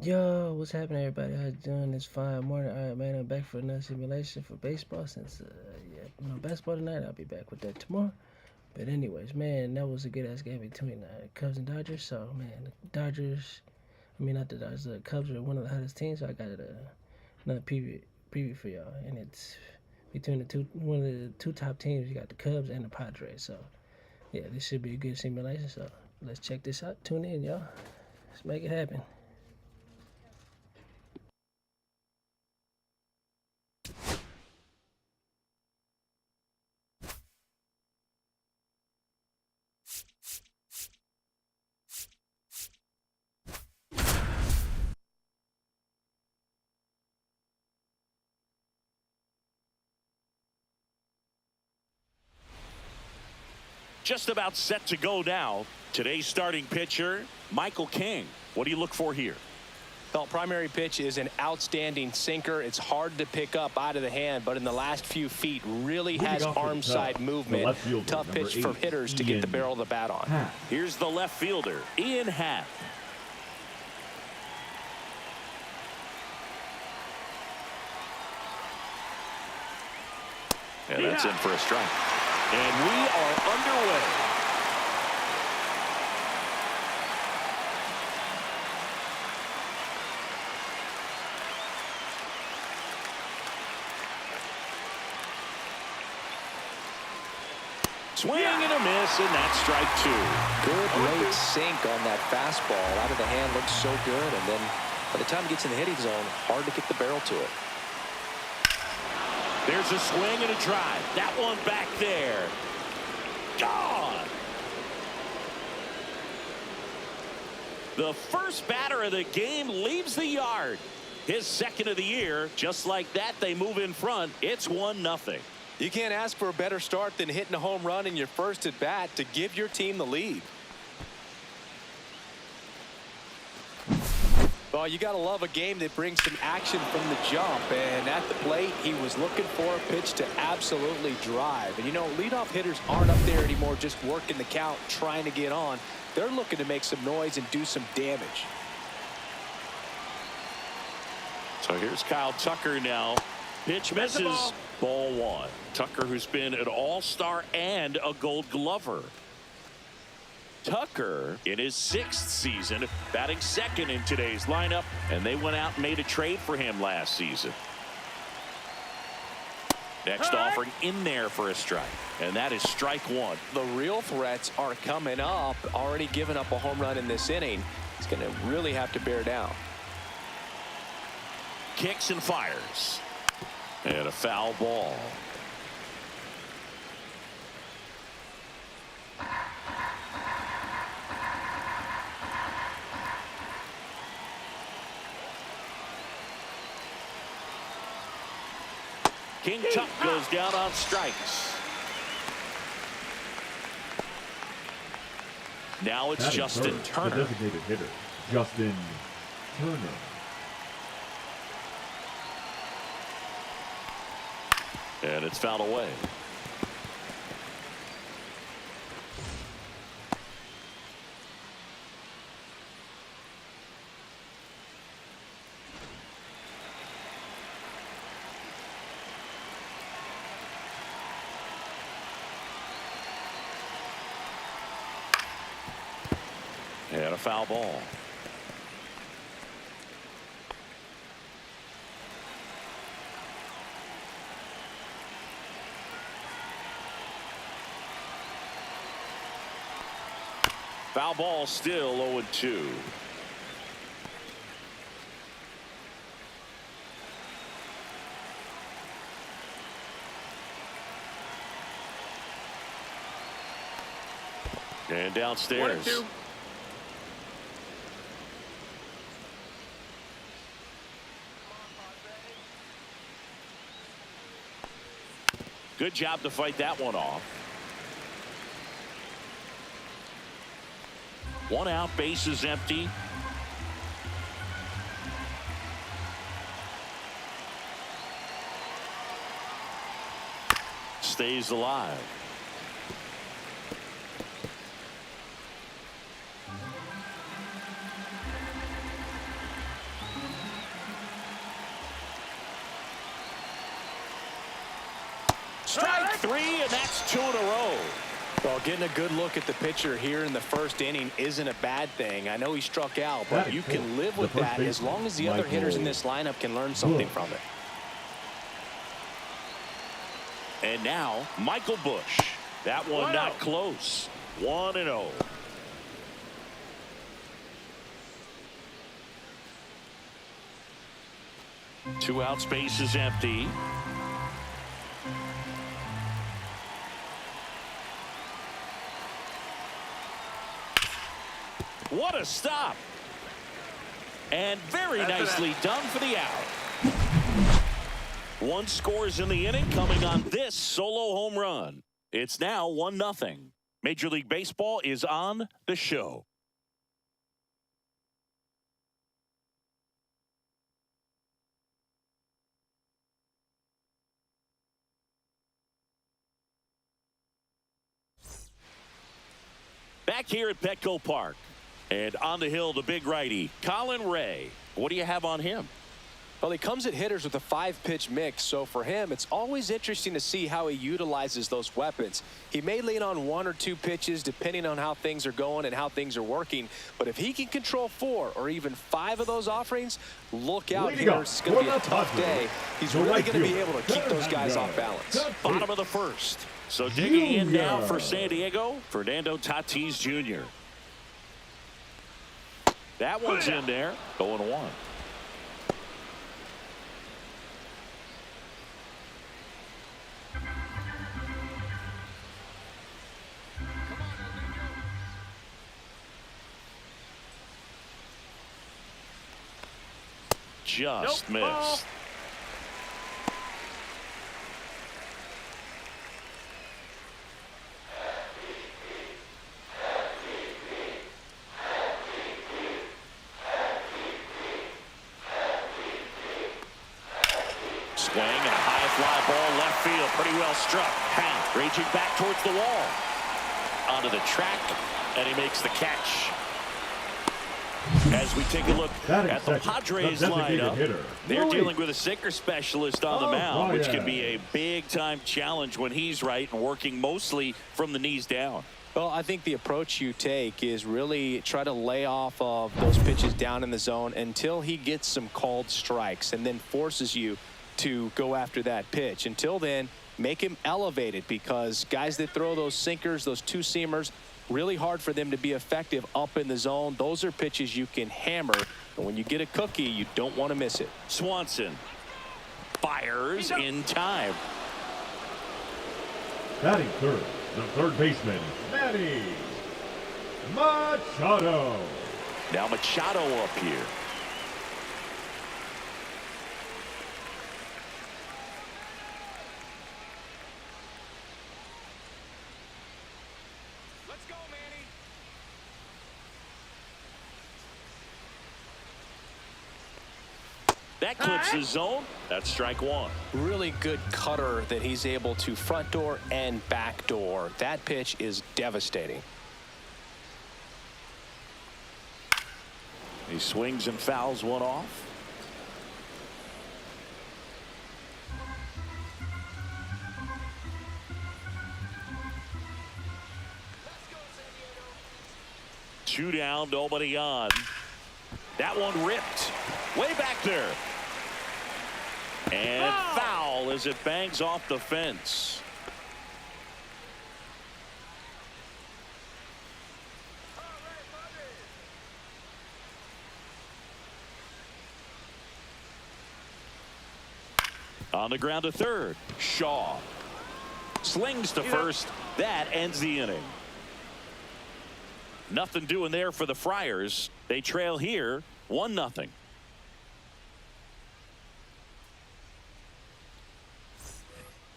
Yo, what's happening, everybody? How you doing? This fine morning. All right, man. I'm back for another simulation for baseball. Since yeah, no basketball tonight. I'll be back with that tomorrow. But anyways, man, that was a good ass game between Cubs and Dodgers. So man, the Dodgers. I mean, not the Dodgers. The Cubs are one of the hottest teams. So I got another preview for y'all, and it's between one of the two top teams. You got the Cubs and the Padres. So yeah, this should be a good simulation. So let's check this out. Tune in, y'all. Let's make it happen. Just about set to go now. Today's starting pitcher, Michael King. What do you look for here? Well, primary pitch is an outstanding sinker. It's hard to pick up out of the hand, but in the last few feet really has arm side movement. Tough pitch for hitters to get the barrel of the bat on. Here's the left fielder, Ian Happ. And that's in for a strike. And we are underway. Swing and a miss, and that's strike two. Good late sink on that fastball. Out of the hand, looks so good. And then by the time it gets in the hitting zone, hard to get the barrel to it. There's a swing and a drive. That one back there. Gone. The first batter of the game leaves the yard. His second of the year. Just like that, they move in front. It's 1-0. You can't ask for a better start than hitting a home run in your first at bat to give your team the lead. Well, you got to love a game that brings some action from the jump. And at the plate, he was looking for a pitch to absolutely drive. And, you know, leadoff hitters aren't up there anymore just working the count, trying to get on. They're looking to make some noise and do some damage. So here's Kyle Tucker now. Pitch misses. Ball one. Tucker, who's been an all-star and a Gold Glover. Tucker in his 6th season, batting second in today's lineup, and they went out and made a trade for him last season. Next offering in there for a strike, and that is strike one. The real threats are coming up. Already given up a home run in this inning. He's going to really have to bear down. Kicks and fires. And a foul ball. King Tuck goes down on strikes. Now it's Justin Turner. The designated hitter, Justin Turner. And it's fouled away. And a foul ball. Foul ball, still 0-2. And downstairs. 1-2. Good job to fight that one off. One out, base is empty. Stays alive. Strike three, and that's 2 in a row. Well, getting a good look at the pitcher here in the first inning isn't a bad thing. I know he struck out, but you can live with that as long as the other hitters in this lineup can learn something from it. And now, Michael Bush. That one not close. 1-0. Two out, space is empty. What a stop. And very nicely done for the out. One scores in the inning coming on this solo home run. It's now 1-0. Major League Baseball is on the show. Back here at Petco Park. And on the hill, the big righty, Colin Ray. What do you have on him? Well, he comes at hitters with a 5-pitch mix, so for him, it's always interesting to see how he utilizes those weapons. He may lean on 1 or 2 pitches depending on how things are going and how things are working, but if he can control 4 or even 5 of those offerings, look out here. It's going to be a tough day. He's really going to be able to keep those guys off balance. Bottom of the first. So digging in now for San Diego, Fernando Tatis Jr. That one's in there. 0-1. Just missed. Swing and a high fly ball left field. Pretty well struck. Hank reaching back towards the wall. Onto the track, and he makes the catch. As we take a look at the Padres lineup, they're dealing with a sinker specialist on the mound, which can be a big-time challenge when he's right and working mostly from the knees down. Well, I think the approach you take is really try to lay off of those pitches down in the zone until he gets some called strikes and then forces you to go after that pitch. Until then, make him elevated, because guys that throw those sinkers, those two-seamers, really hard for them to be effective up in the zone. Those are pitches you can hammer, and when you get a cookie, you don't want to miss it. Swanson fires in time. Batting third, the third baseman, Manny Machado. Now Machado up here. That clips the zone. That's strike one. Really good cutter that he's able to front door and back door. That pitch is devastating. He swings and fouls one off. Two down, nobody on. That one ripped way back there. And foul as it bangs off the fence. On the ground to third. Shaw slings to first. That ends the inning. Nothing doing there for the Friars. They trail here 1-0.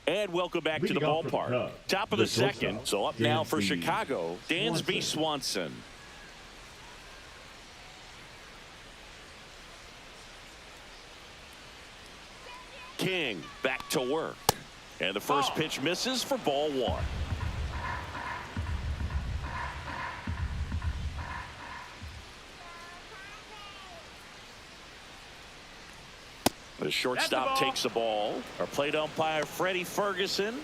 And welcome back to the ballpark. Top of the second. So up now for Chicago, Dansby Swanson. King back to work. And the first pitch misses for ball one. The shortstop takes the ball. Our plate umpire, Freddie Ferguson.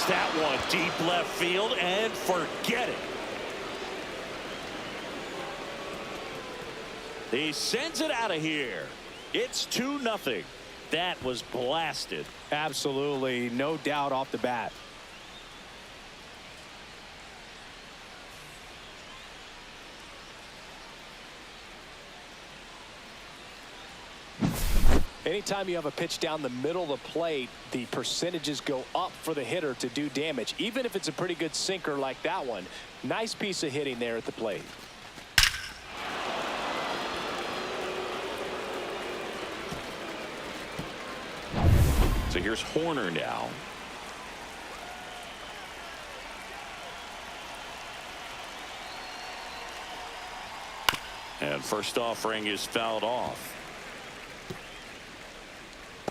Fires that one deep left field and forget it. He sends it out of here. It's 2-0. That was blasted. Absolutely, no doubt off the bat. Anytime you have a pitch down the middle of the plate, the percentages go up for the hitter to do damage, even if it's a pretty good sinker like that one. Nice piece of hitting there at the plate. So here's Horner now. And first offering is fouled off.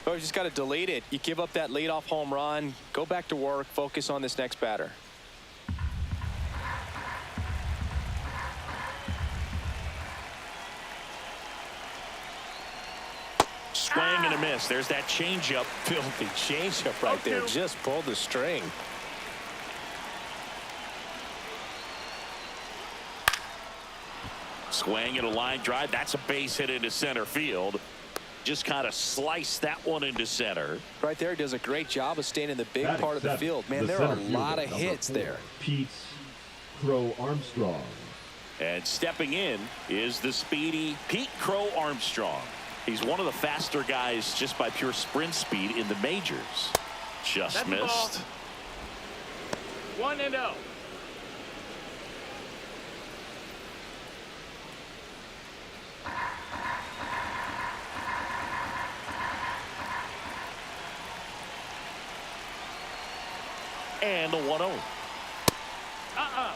Oh, you just got to delete it. You give up that leadoff home run, go back to work, focus on this next batter. Swing and a miss. There's that changeup. Filthy changeup right there. Just pulled the string. Swing and a line drive. That's a base hit into center field. Just kind of sliced that one into center. Right there, does a great job of staying in the big part of the field. Man, there are a lot of hits there. Pete Crow Armstrong. And stepping in is the speedy Pete Crow Armstrong. He's one of the faster guys just by pure sprint speed in the majors. Just missed. 1-0. And the 1-0.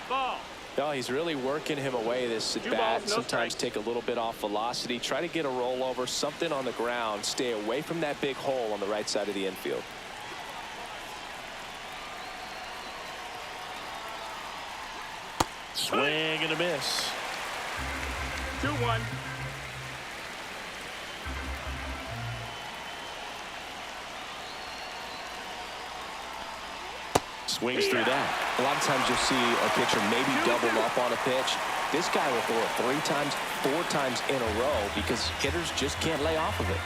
Ball. No, he's really working him away this at bat. Sometimes take a little bit off velocity. Try to get a rollover, something on the ground. Stay away from that big hole on the right side of the infield. Swing and a miss. 2-1. Swings through that. A lot of times you'll see a pitcher maybe double up on a pitch. This guy will throw it 3 times, 4 times in a row because hitters just can't lay off of it.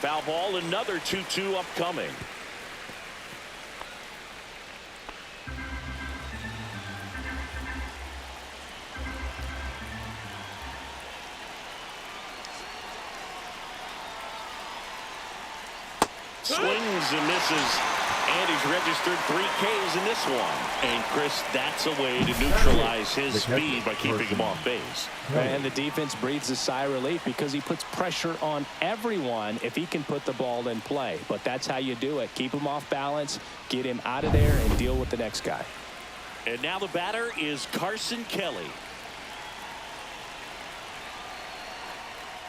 Foul ball, another 2-2 upcoming. Swings and misses, and he's registered 3 Ks in this one. And Chris, that's a way to neutralize his speed by keeping him off base. And the defense breathes a sigh of relief because he puts pressure on everyone if he can put the ball in play. But that's how you do it. Keep him off balance, get him out of there, and deal with the next guy. And now the batter is Carson Kelly.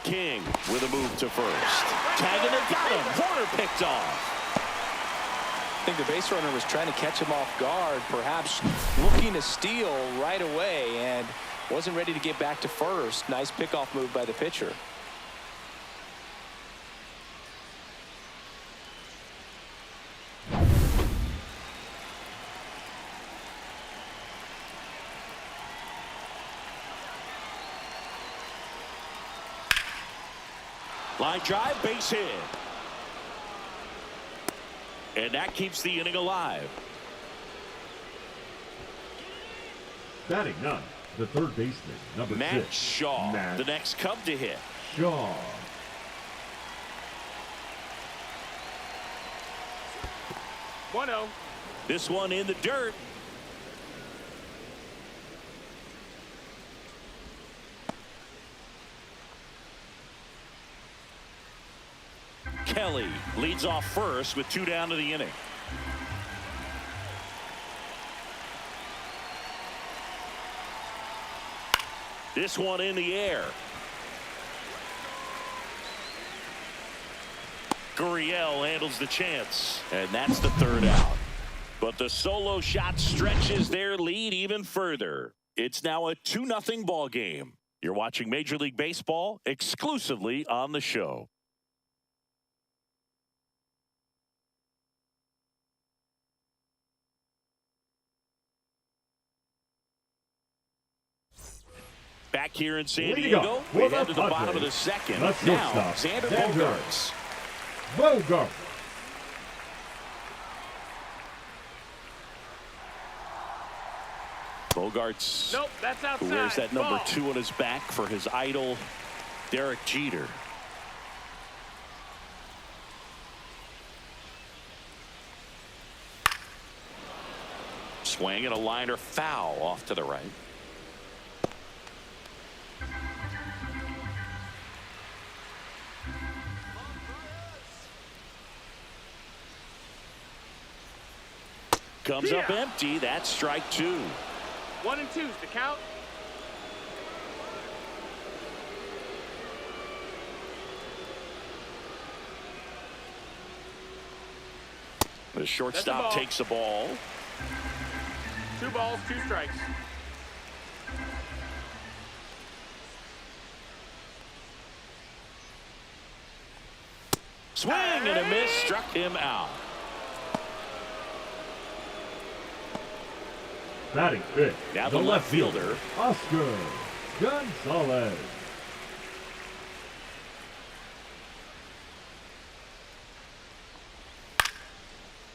King with a move to first. Tagging it, got him. Horner picked off. I think the base runner was trying to catch him off guard, perhaps looking to steal right away, and wasn't ready to get back to first. Nice pickoff move by the pitcher. Line drive, base hit. And that keeps the inning alive. Batting none, the third baseman, number Matt 6. Shaw, Matt the next Cub to hit. Shaw. This one in the dirt. Kelly leads off first with 2 down to the inning. This one in the air. Gurriel handles the chance, and that's the 3rd out. But the solo shot stretches their lead even further. It's now a 2-0 ball game. You're watching Major League Baseball exclusively on the show. Back here in San Diego, we head to the bottom of the second. Now, Xander Bogaerts. Bogaerts, Nope, that's outside. who wears that number Ball. 2 on his back for his idol, Derek Jeter. Swing and a liner foul off to the right. Comes up empty. That's strike 2. 1 and 2's the count. The shortstop takes the ball. 2 balls, 2 strikes. Swing and a miss, struck him out. Batting fifth, Now the left fielder, Oscar Gonzalez.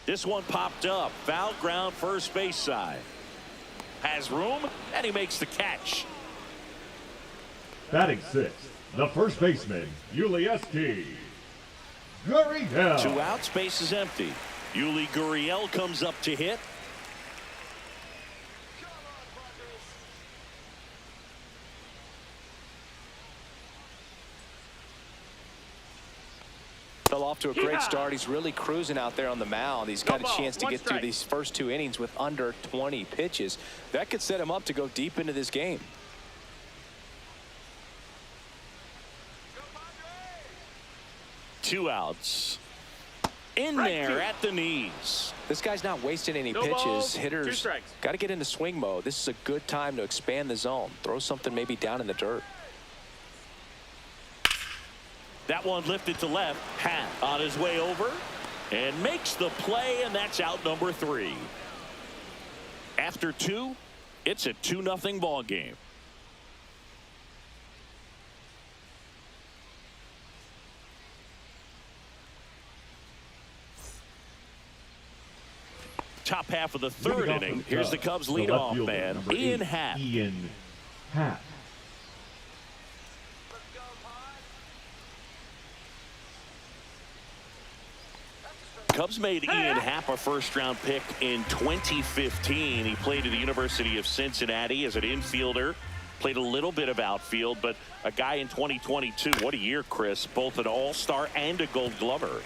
This one popped up. Foul ground, first base side. Has room, and he makes the catch. Batting sixth, the first baseman, Yulieski Gurriel. 2 outs, base is empty. Yuli Gurriel comes up to hit. Fell off to a great start. He's really cruising out there on the mound. He's got a chance to get through strike. these first 2 innings with under 20 pitches. That could set him up to go deep into this game. Two outs. In Strike there 2. at the knees. This guy's not wasting any No pitches. balls, 2 Hitters strikes. got to get into swing mode. This is a good time to expand the zone. Throw something maybe down in the dirt. That one lifted to left. Hat on his way over and makes the play, and that's out number 3. After 2, it's a 2-0 ball game. Top half of the 3rd inning. Here's the Cubs leadoff man, Ian Happ. Ian Happ. Cubs made Ian Happ a first-round pick in 2015. He played at the University of Cincinnati as an infielder. Played a little bit of outfield, but a guy in 2022. What a year, Chris. Both an all-star and a Gold Glover.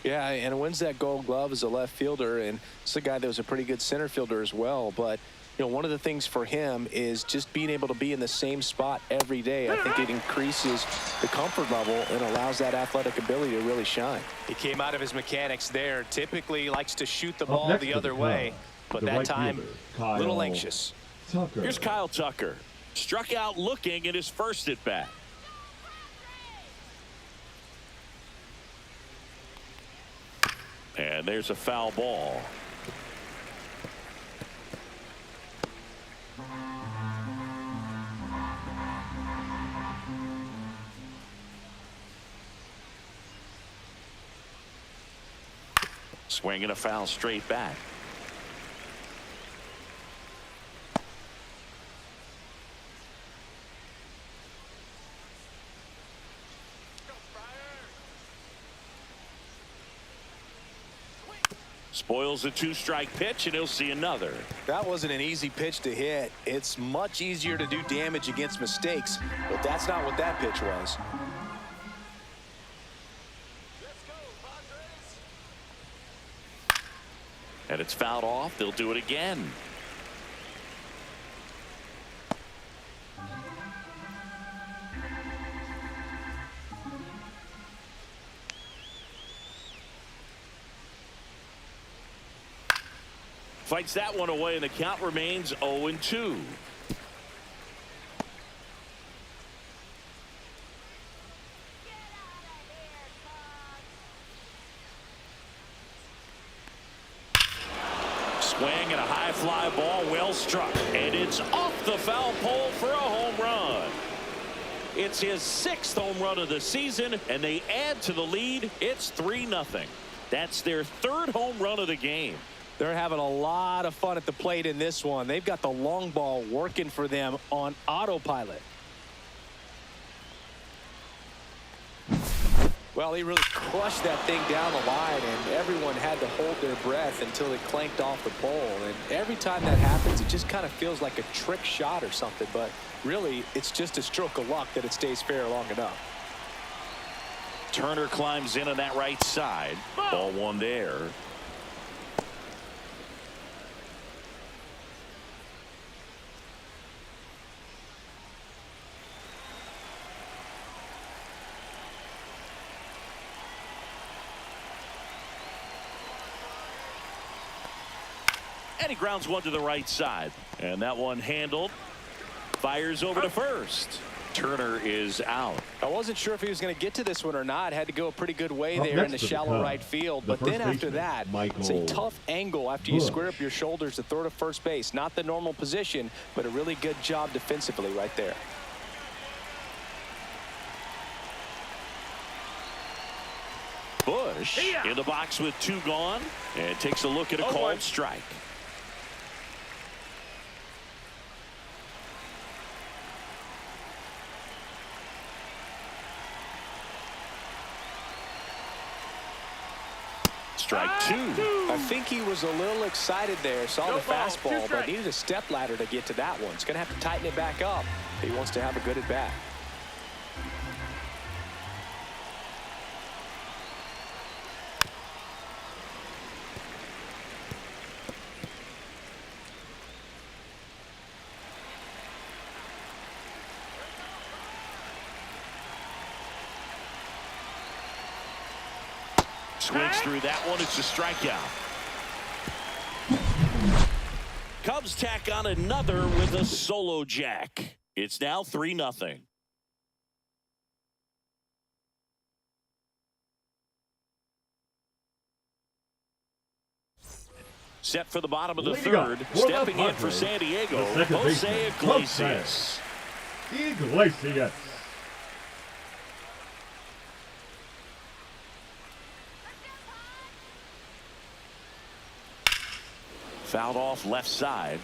Yeah, and wins that Gold Glove as a left fielder, and it's a guy that was a pretty good center fielder as well. But you know, one of the things for him is just being able to be in the same spot every day. I think it increases the comfort level and allows that athletic ability to really shine. He came out of his mechanics there. Typically likes to shoot the ball the other way, but that time a little anxious. Tucker. Here's Kyle Tucker. Struck out looking at his first at bat. And there's a foul ball. Swinging a foul straight back. Spoils a 2-strike pitch, and he'll see another. That wasn't an easy pitch to hit. It's much easier to do damage against mistakes, but that's not what that pitch was. And it's fouled off. They'll do it again. Fights that one away, and the count remains 0-2. Swing and a high fly ball, well struck, and it's off the foul pole for a home run. It's his 6th home run of the season, and they add to the lead. It's 3-0. That's their 3rd home run of the game. They're having a lot of fun at the plate in this one. They've got the long ball working for them on autopilot. Well, he really crushed that thing down the line, and everyone had to hold their breath until it clanked off the pole. And every time that happens, it just kind of feels like a trick shot or something. But really, it's just a stroke of luck that it stays fair long enough. Turner climbs in on that right side. Ball 1 there. And he grounds one to the right side. And that one handled. Fires over to first. Turner is out. I wasn't sure if he was going to get to this one or not. Had to go a pretty good way there in the shallow right field. But then after that, it's a tough angle after you square up your shoulders to throw to first base. Not the normal position, but a really good job defensively right there. Bush in the box with 2 gone and takes a look at a called strike. Strike 2. I think he was a little excited there. Saw the fastball, but needed a step ladder to get to that one. He's going to have to tighten it back up if he wants to have a good at bat. Swings through that one. It's a strikeout. Cubs tack on another with a solo jack. It's now 3-0. Set for the bottom of the third. Stepping in for San Diego, Jose Iglesias. Iglesias. Fouled off left side.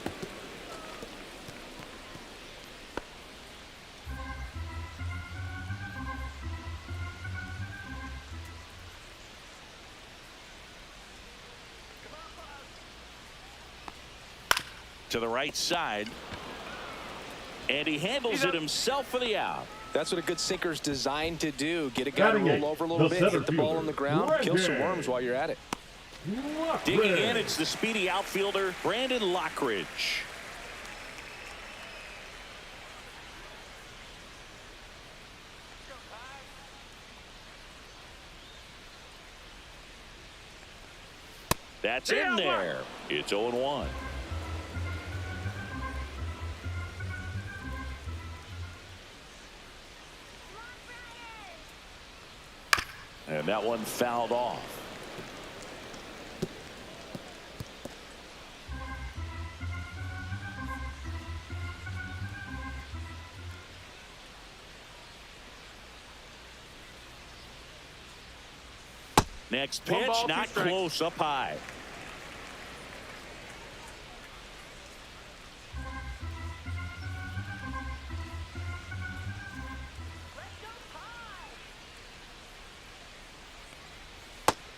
To the right side. And he handles it himself for the out. That's what a good sinker's designed to do. Get a guy to roll over a little bit, hit the ball on the ground, kill some worms while you're at it. Digging in, it's the speedy outfielder, Brandon Lockridge. That's in there. It's 0-1. And that one fouled off. Next pitch, not close, up high.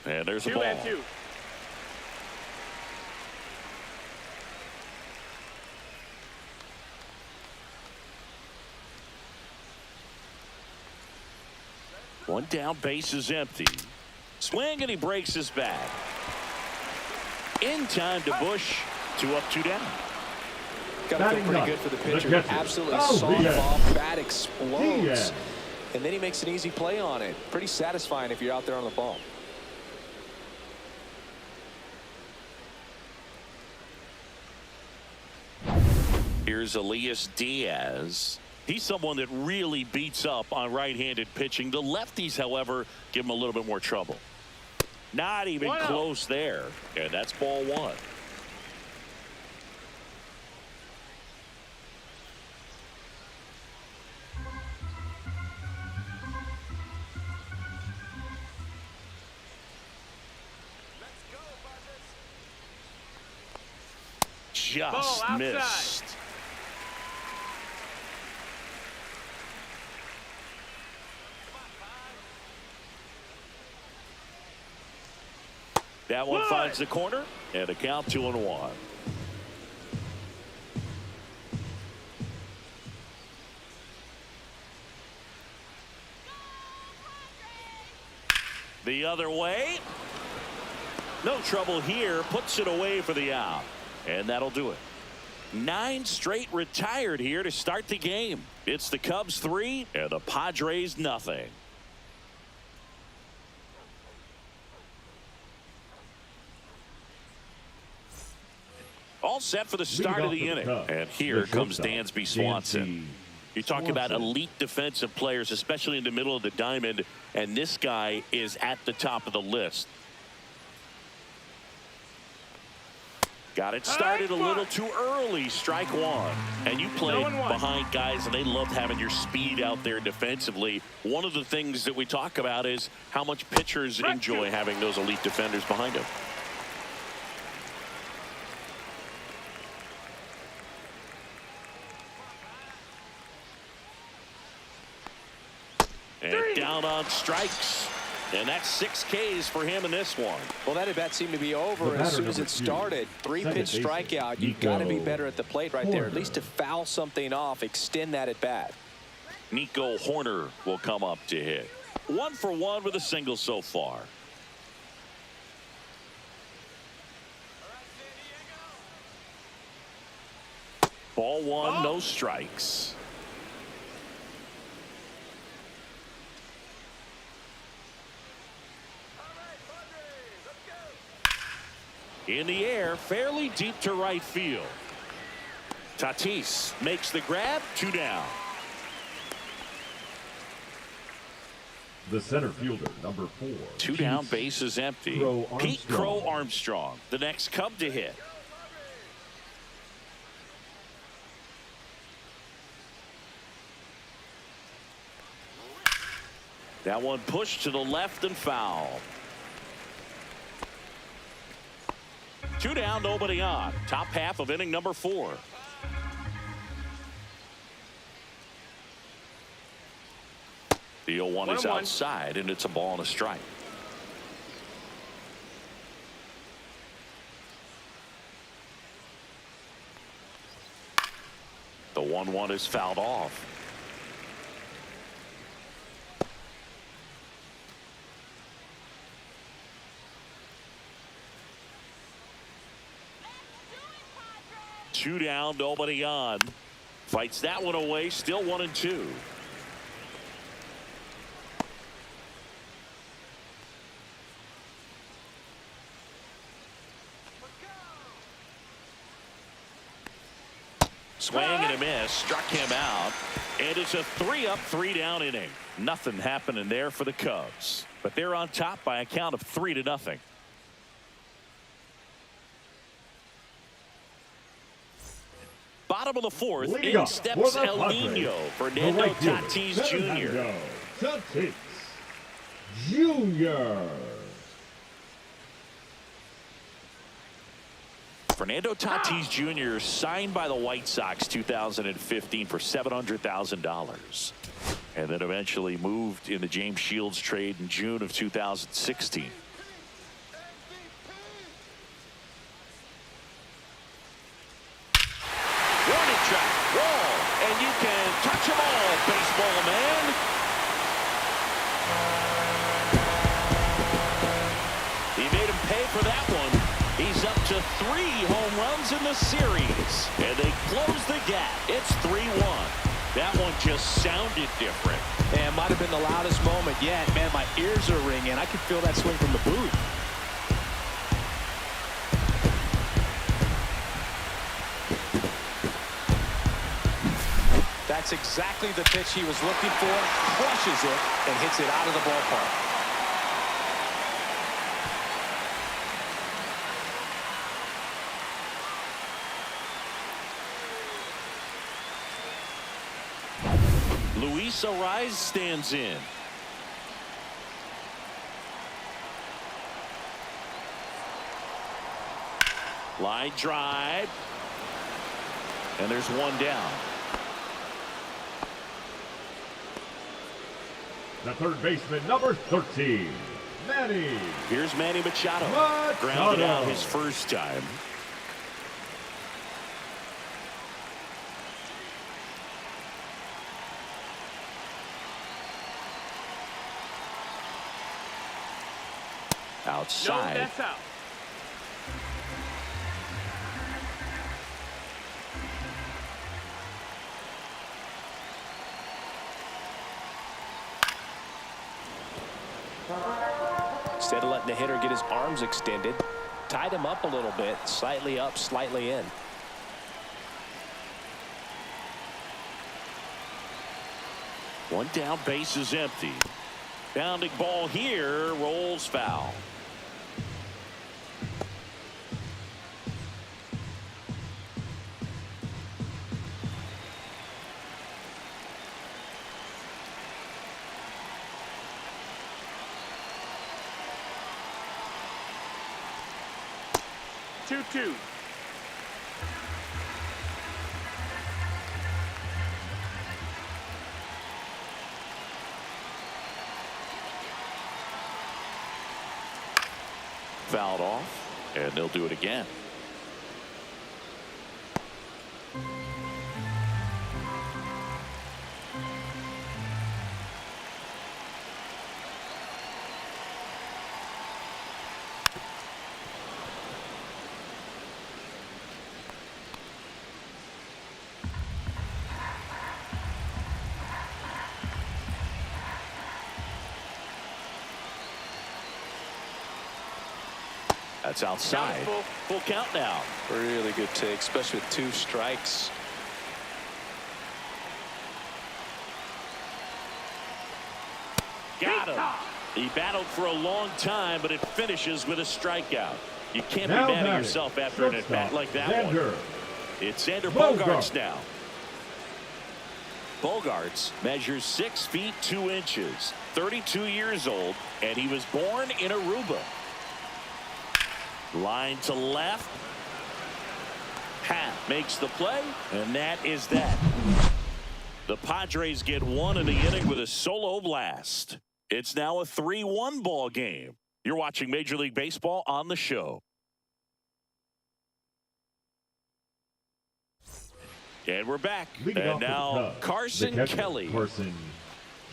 And there's the ball. 2-2. One down, base is empty. Swing, and he breaks his bat. In time to Bush. 2 up, 2 down. Got to feel pretty good for the pitcher. Absolutely soft ball, bat explodes. And then he makes an easy play on it. Pretty satisfying if you're out there on the ball. Here's Elias Diaz. He's someone that really beats up on right-handed pitching. The lefties, however, give him a little bit more trouble. Not even close there. And that's ball 1. just missed. That one finds the corner, and a count 2-1. The other way. No trouble here. Puts it away for the out. And that'll do it. 9 straight retired here to start the game. It's the Cubs 3 and the Padres nothing. All set for the start of the inning. And here comes Dansby Swanson. You talk about elite defensive players, especially in the middle of the diamond, and this guy is at the top of the list. Got it started a little too early. Strike one. And you play behind guys, and they love having your speed out there defensively. One of the things that we talk about is how much pitchers enjoy having those elite defenders behind them. And down on strikes. And that's 6 Ks for him in this one. Well, that at bat seemed to be over as soon as it started. 3-pitch strikeout. You've got to be better at the plate right there. At least to foul something off, extend that at bat. Nico Horner will come up to hit. 1 for 1 with a single so far. Ball 1, no strikes. In the air, fairly deep to right field. Tatis makes the grab. 2 down. The center fielder, number 4. 2 down, base is empty. Pete Crow Armstrong, the next Cub to hit. That one pushed to the left and foul. 2 down, nobody on. Top half of inning number 4. The 0-1 is outside, and it's a ball and a strike. The 1-1 is fouled off. Two down, nobody on. Fights that one away, still 1-2. Swing and a miss, struck him out, and it's a 3-up, 3-down inning. Nothing happening there for the Cubs, but they're on top by a count of 3-0. Bottom of the 4th, in steps El Nino, Fernando Tatis Jr. Tatis Jr. Fernando Tatis Jr. signed by the White Sox 2015 for $700,000, and then eventually moved in the James Shields trade in June of 2016. And you can touch them all, baseball man. He made him pay for that one. He's up to 3 home runs in the series, and they close the gap. It's 3-1. That one just sounded different. And might have been the loudest moment yet. Man, my ears are ringing. I could feel that swing from the booth. That's exactly the pitch he was looking for. Crushes it and hits it out of the ballpark. Luis Arraez stands in. Line drive. And there's one down. The third baseman, number 13, Manny. Here's Manny Machado. Grounded out his first time. Outside. No, that's out. Instead of letting the hitter get his arms extended, tied him up a little bit, slightly up, slightly in. One down, base is empty. Bounding ball here, rolls foul. Two. Fouled off, and they'll do it again. That's outside. Full count now. Outside. Full count now. Really good take, especially with 2 strikes. Got him. He battled for a long time, but it finishes with a strikeout. You can't Now be mad at batting, yourself after an at-bat like that one. It's Xander Bogaerts now. Bogaerts measures 6 feet 2 inches, 32 years old, and he was born in Aruba. Line to left. Half makes the play, and that is that. The Padres get one in the inning with a solo blast. It's now a 3-1 ball game. You're watching Major League Baseball on the show. And we're back. Leading off And now the Cubs, Carson the catcher, Kelly. Carson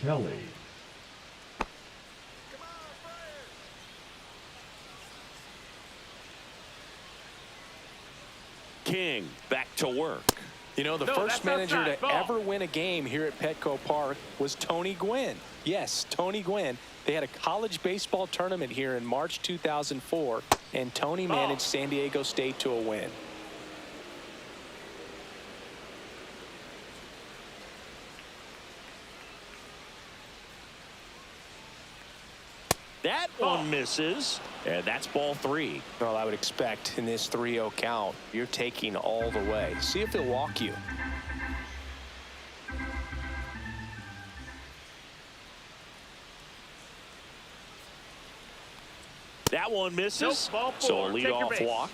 Kelly. King back to work. You know, the No, first that's manager outside. to Ball. ever win a game here at Petco Park was Tony Gwynn. Yes, Tony Gwynn. They had a college baseball tournament here in March 2004, and Tony Ball. managed San Diego State to a win. That one misses, and that's ball 3. Well, I would expect in this 3-0 count, you're taking all the way. See if he'll walk you. That one misses. Nope, ball 4. So a Take your leadoff base. walk.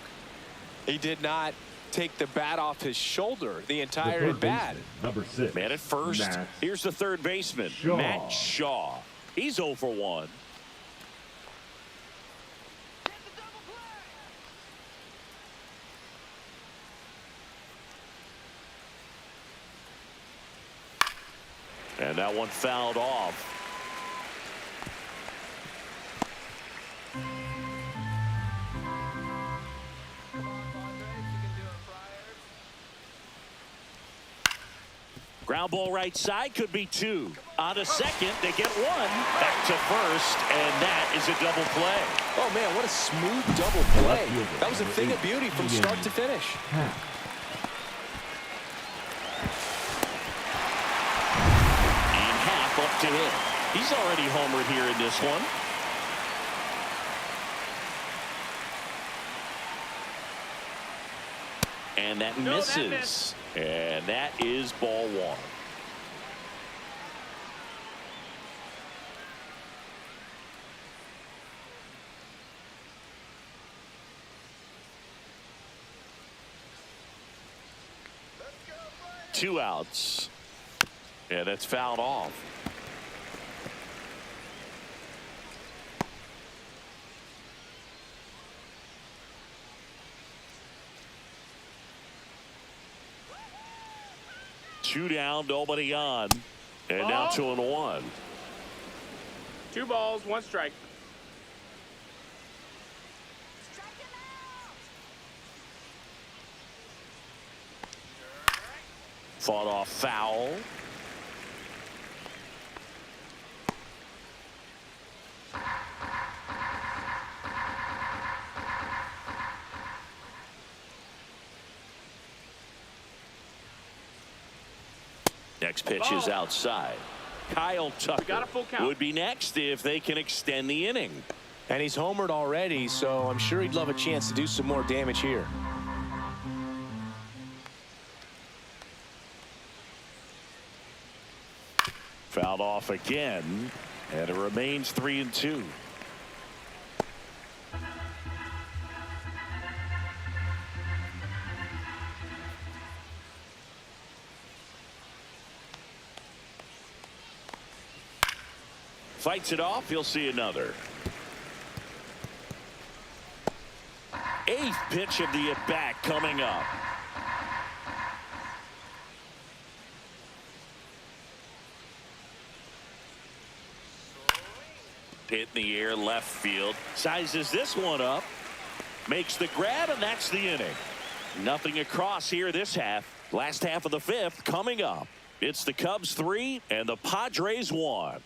He did not take the bat off his shoulder the The entire third at bat. baseman, number 6. Man at first. Matt Here's the third baseman, Shaw. Matt Shaw. He's 0 for 1. And that one fouled off. Ground ball right side, could be 2. On to second, they get 1. Back to first, and that is a double play. Oh, man, what a smooth double play. That was a thing of beauty from start to finish. And half up to him. He's already homered here in this one. And that No, that misses. missed. And that is ball 1. 2 outs. Yeah, that's fouled off. Two down, nobody on. And now 2-1. 2 balls, 1 strike. Fought off foul. Next pitch is outside. Kyle Tucker would be next if they can extend the inning. And he's homered already, so I'm sure he'd love a chance to do some more damage here. Fouled off again, and it remains 3-2. Fights it off. He'll see another. 8th pitch of the at-bat coming up. Hit in the air, left field. Sizes this one up. Makes the grab, and that's the inning. Nothing across here this half. Last half of the 5th coming up. It's the Cubs 3 and the Padres 1.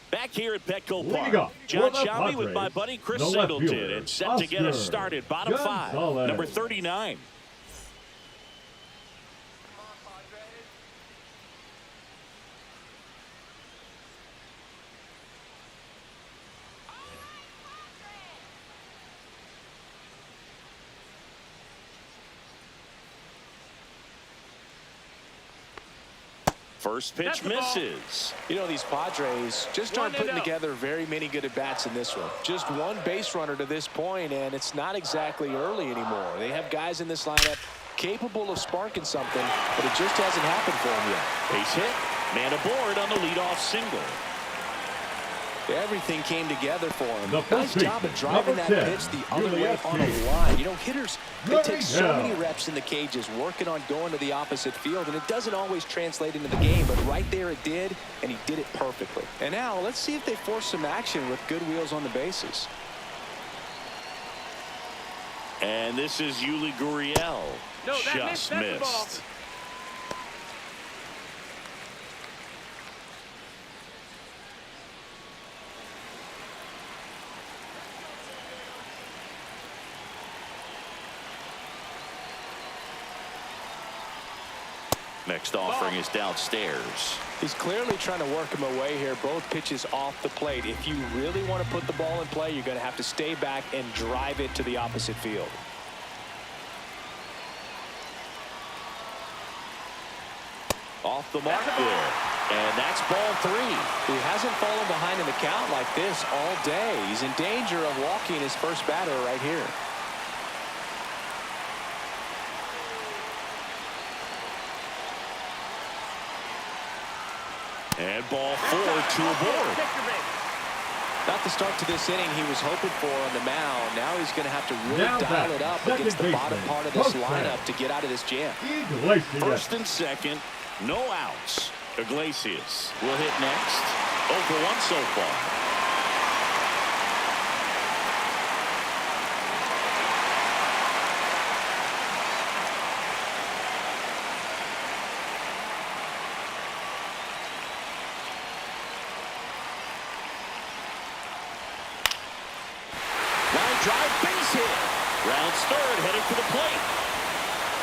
Back here at Petco Park, John Shelby with my buddy Chris Singleton, and set to get us started. Bottom 5, number 39. First pitch misses. You know, these Padres just aren't putting together very many good at-bats in this one. Just 1 base runner to this point, and it's not exactly early anymore. They have guys in this lineup capable of sparking something, but it just hasn't happened for them yet. Base hit, man aboard on the leadoff single. Everything came together for him. Nice job of driving that pitch the other way on a line. You know, hitters, they take so many reps in the cages working on going to the opposite field, and it doesn't always translate into the game, but right there it did, and he did it perfectly. And now let's see if they force some action with good wheels on the bases. And this is Yuli Gurriel. Just missed. Next offering is downstairs. He's clearly trying to work him away here. Both pitches off the plate. If you really want to put the ball in play, you're going to have to stay back and drive it to the opposite field. Off the mark there. And that's ball 3. He hasn't fallen behind in the count like this all day. He's in danger of walking his first batter right here. And ball 4, 2 aboard. Not the start to this inning he was hoping for on the mound. Now he's going to have to really dial it up against the bottom part of this lineup to get out of this jam. First and second, no outs. Iglesias will hit next. 0 for 1 so far. Drive base hit. Rounds third, heading for the plate.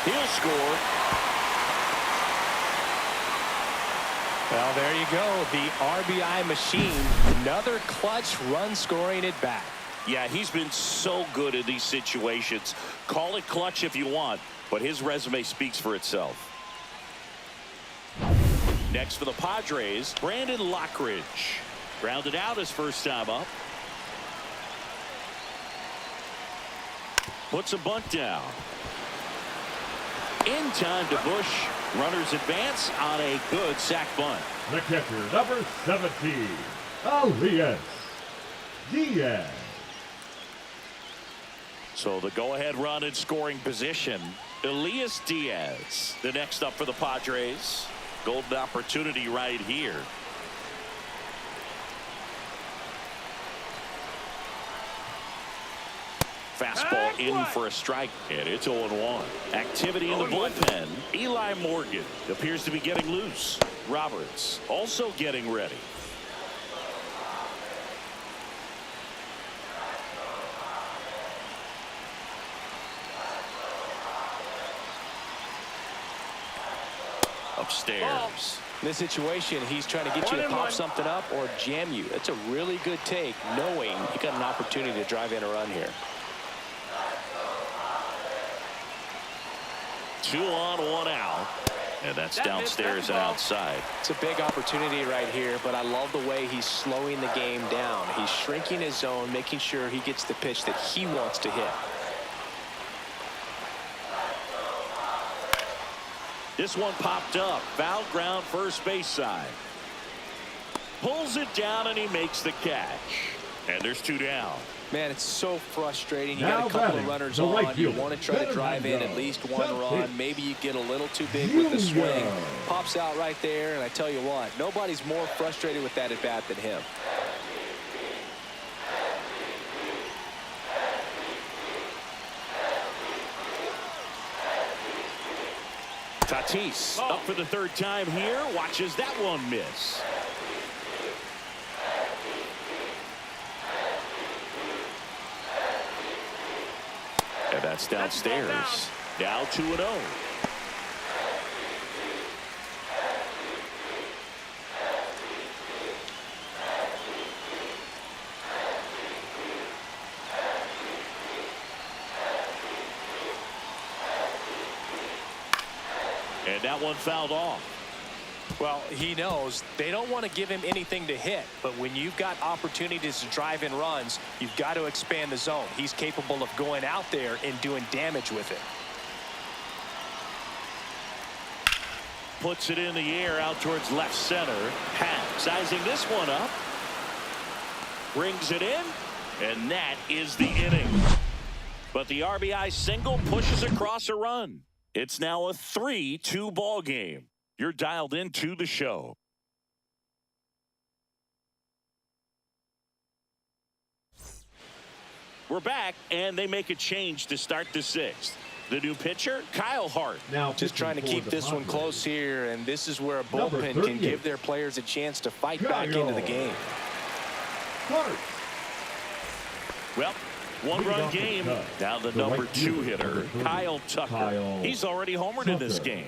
He'll score. Well, there you go. The RBI machine. Another clutch run scoring at bat. Yeah, he's been so good in these situations. Call it clutch if you want, but his resume speaks for itself. Next for the Padres, Brandon Lockridge. Grounded out his first time up. Puts a bunt down. In time to Bush. Runners advance on a good sac bunt. The catcher, number 17, Elias Diaz. So the go-ahead run in scoring position. Elias Diaz, the next up for the Padres. Golden opportunity right here. Fastball in for a strike, and it's 0-1. Activity in the bullpen. Eli Morgan appears to be getting loose. Roberts also getting ready. Upstairs. In this situation, he's trying to get you to pop something up or jam you. That's a really good take, knowing you got an opportunity to drive in a run here. 2 on, 1 out. And that's downstairs and outside. It's a big opportunity right here, but I love the way he's slowing the game down. He's shrinking his zone, making sure he gets the pitch that he wants to hit. This one popped up. Foul ground, first base side. Pulls it down, and he makes the catch. And there's 2 down. Man, it's so frustrating. You Now got a couple batting, of runners the right on. You fielder, want to try to drive in at least one run. Maybe you get a little too big with the swing. Pops out right there, and I tell you what, nobody's more frustrated with that at bat than him. Tatis up for the 3rd time here. Watches that one miss. And that's downstairs. Now 2-0. And that one fouled off. Well, he knows they don't want to give him anything to hit, but when you've got opportunities to drive in runs, you've got to expand the zone. He's capable of going out there and doing damage with it. Puts it in the air out towards left center. Happ sizing this one up. Brings it in, and that is the inning. But the RBI single pushes across a run. It's now a 3-2 ball game. You're dialed into the show. We're back, and they make a change to start the 6th. The new pitcher, Kyle Hart. Now just trying to keep this one close here, and this is where a bullpen can give their players a chance to fight back into the game. Hart. Well, one-run game. Now the number 2 hitter, Kyle Tucker. He's already homered in this game.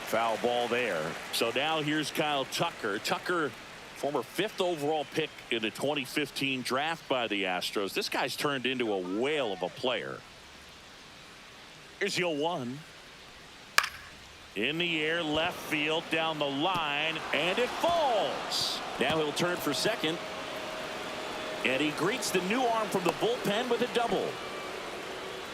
Foul ball there. So now here's Kyle Tucker. Tucker, former 5th overall pick in the 2015 draft by the Astros. This guy's turned into a whale of a player. Here's 0-1. In the air, left field, down the line, and it falls. Now he'll turn for second. And he greets the new arm from the bullpen with a double.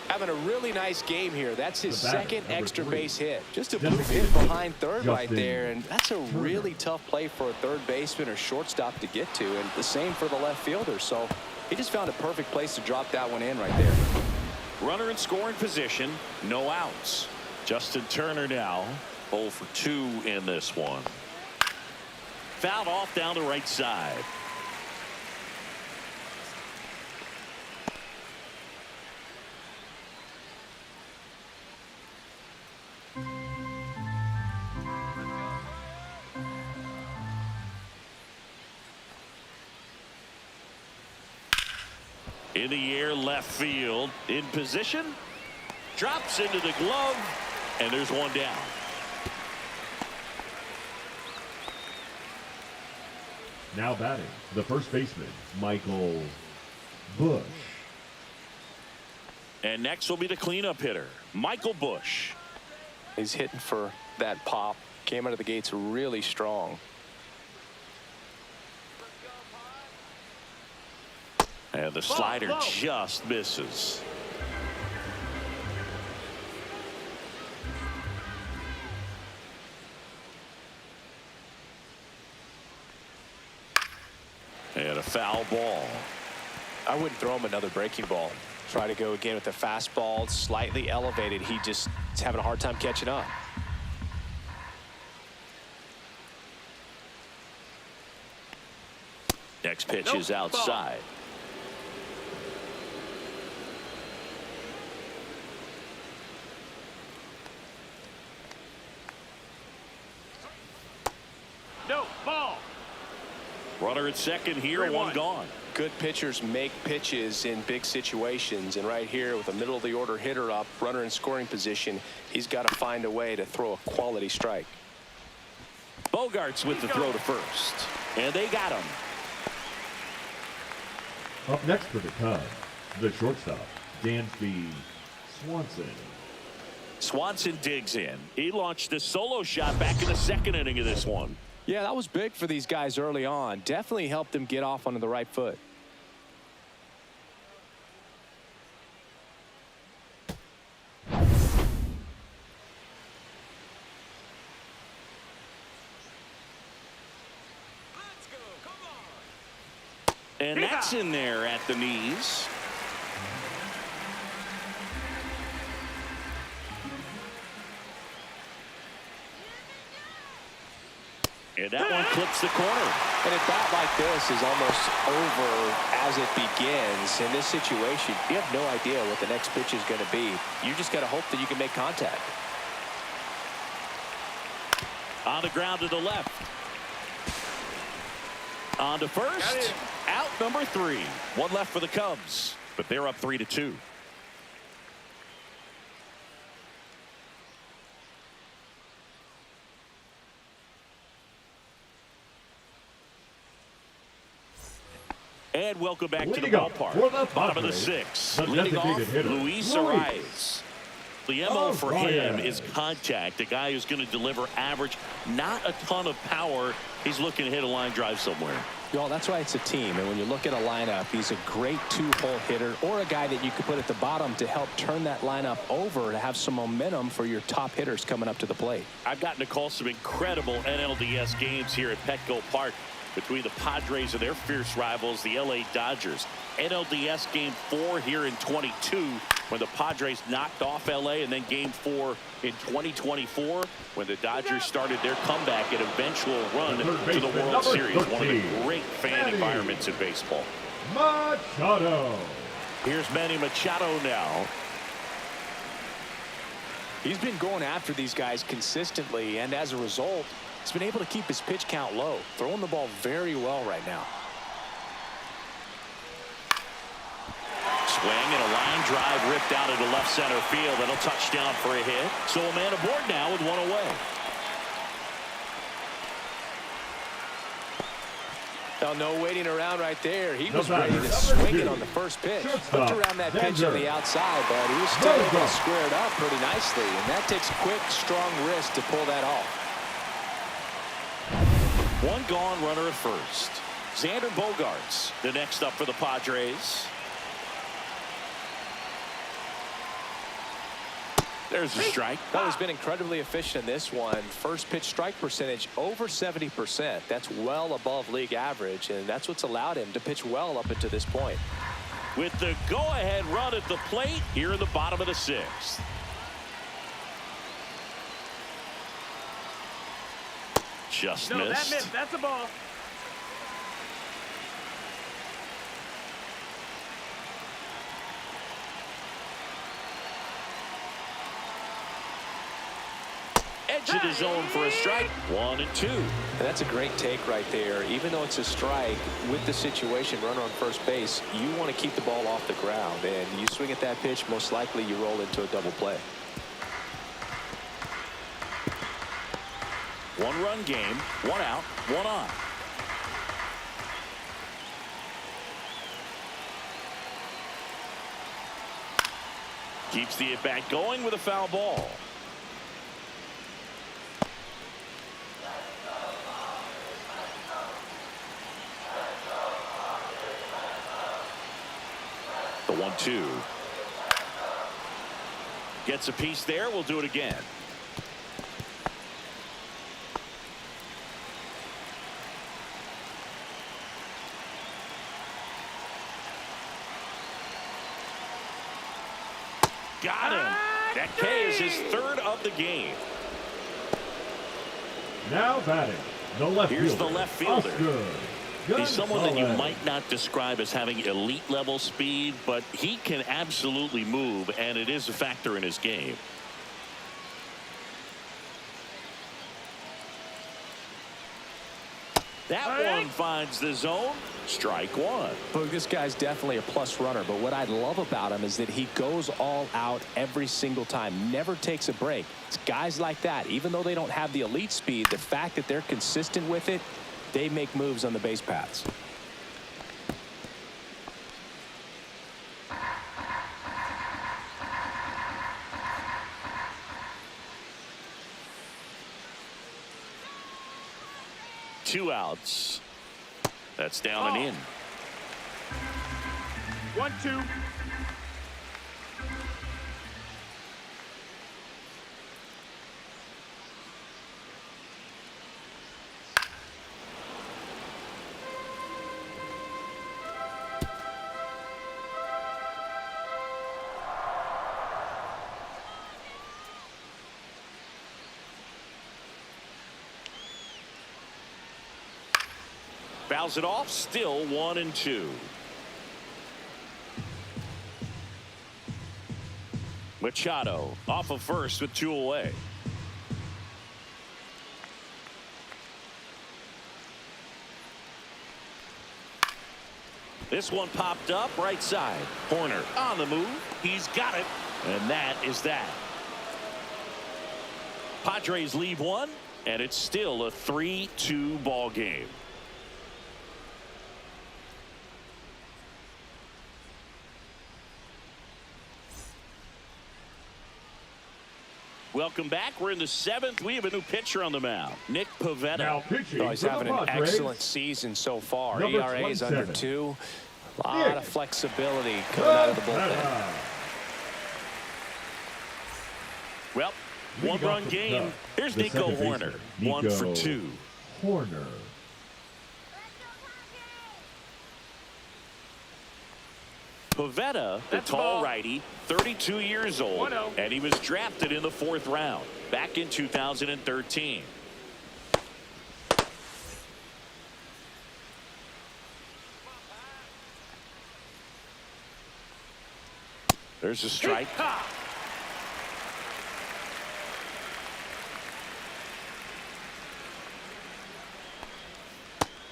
Having a really nice game here. That's his 2nd extra base hit. Just a blue hit behind third right there, and that's a really tough play for a third baseman or shortstop to get to, and the same for the left fielder. So he just found a perfect place to drop that one in right there. Runner in scoring position, no outs. Justin Turner now 0 for 2 in this one. Fouled off down the right side. In the air, left field, in position, drops into the glove, and there's one down. Now batting, the first baseman, Michael Bush. And next will be the cleanup hitter, Michael Bush. He's hitting for that pop. Came out of the gates really strong. And the slider just misses. And a foul ball. I wouldn't throw him another breaking ball. Try to go again with the fastball, slightly elevated. He just is having a hard time catching up. Next pitch is outside. No, ball. Runner at second here, one gone. Good pitchers make pitches in big situations, and right here with a middle of the order hitter up, runner in scoring position, he's got to find a way to throw a quality strike. Bogarts with the throw to first, and they got him. Up next for the Cubs, the shortstop, Dansby Swanson. Swanson digs in. He launched a solo shot back in the second inning of this one. Yeah, that was big for these guys early on. Definitely helped them get off onto the right foot. And that's in there at the knees. And that one clips the corner. And a bat like this is almost over as it begins. In this situation, you have no idea what the next pitch is going to be. You just got to hope that you can make contact. On the ground to the left. On to first. Out number 3. One left for the Cubs, but they're up 3-2. And welcome back to the ballpark. Bottom of the 6th. Leading off, Luis Arias. The MO for him is contact. A guy who's going to deliver average, not a ton of power. He's looking to hit a line drive somewhere. Y'all, that's why it's a team. And when you look at a lineup, he's a great 2-hole hitter or a guy that you could put at the bottom to help turn that lineup over to have some momentum for your top hitters coming up to the plate. I've gotten to call some incredible NLDS games here at Petco Park between the Padres and their fierce rivals, the LA Dodgers. NLDS Game 4 here in 22 when the Padres knocked off LA, and then Game 4 in 2024 when the Dodgers started their comeback and eventual run to the World Series. One of the great fan environments in baseball. Machado. Here's Manny Machado now. He's been going after these guys consistently, and as a result, he's been able to keep his pitch count low, throwing the ball very well right now. Swing and a line drive ripped out into left center field. That'll touch down for a hit. So a man aboard now with one away. Now, no waiting around right there. He was ready to swing it on the first pitch. Looked around that pitch on the outside, but he was still able to square it up pretty nicely. And that takes quick, strong wrist to pull that off. One gone, runner at first. Xander Bogaerts, the next up for the Padres. There's a strike. Well, he's been incredibly efficient in this one. First pitch strike percentage over 70%. That's well above league average, and that's what's allowed him to pitch well up until this point. With the go-ahead run at the plate here in the bottom of the 6th. Just missed. That missed. That's a ball. Edge of the zone for a strike. 1 and 2. And that's a great take right there. Even though it's a strike, with the situation, runner on first base, you want to keep the ball off the ground. And you swing at that pitch, most likely you roll into a double play. One-run game, 1 out, 1 on. Keeps the at-bat going with a foul ball. 2. Gets a piece there. We'll do it again. Got him. That K is his 3rd of the game. Now batting, the left Here's fielder. the left fielder. Oscar He's someone that you Gonzalez. might not describe as having elite level speed, but he can absolutely move, and it is a factor in his game. That one finds the zone. Strike 1. Look, this guy's definitely a plus runner, but what I love about him is that he goes all out every single time, never takes a break. It's guys like that, even though they don't have the elite speed, the fact that they're consistent with it, they make moves on the base paths. Two outs. That's down and in. 1-2. Fouls it off. Still 1-2. Machado off of first with 2 away. This one popped up right side. Horner on the move. He's got it. And that is that. Padres lead 1, and it's still a 3-2 ball game. Welcome back. We're in the 7th. We have a new pitcher on the mound, Nick Pivetta. Now pitching He's for the having an Padres, excellent season so far. Number ERA is under 27. 2. A lot of flexibility coming out of the bullpen. Well, Leading one-run off the game. top, Here's the Nico second Horner. baseman, 1 for Nico 2. Horner. Pivetta, the That's tall ball. righty, 32 years old, 1-0. and he was drafted in the 4th round back in 2013. There's a strike.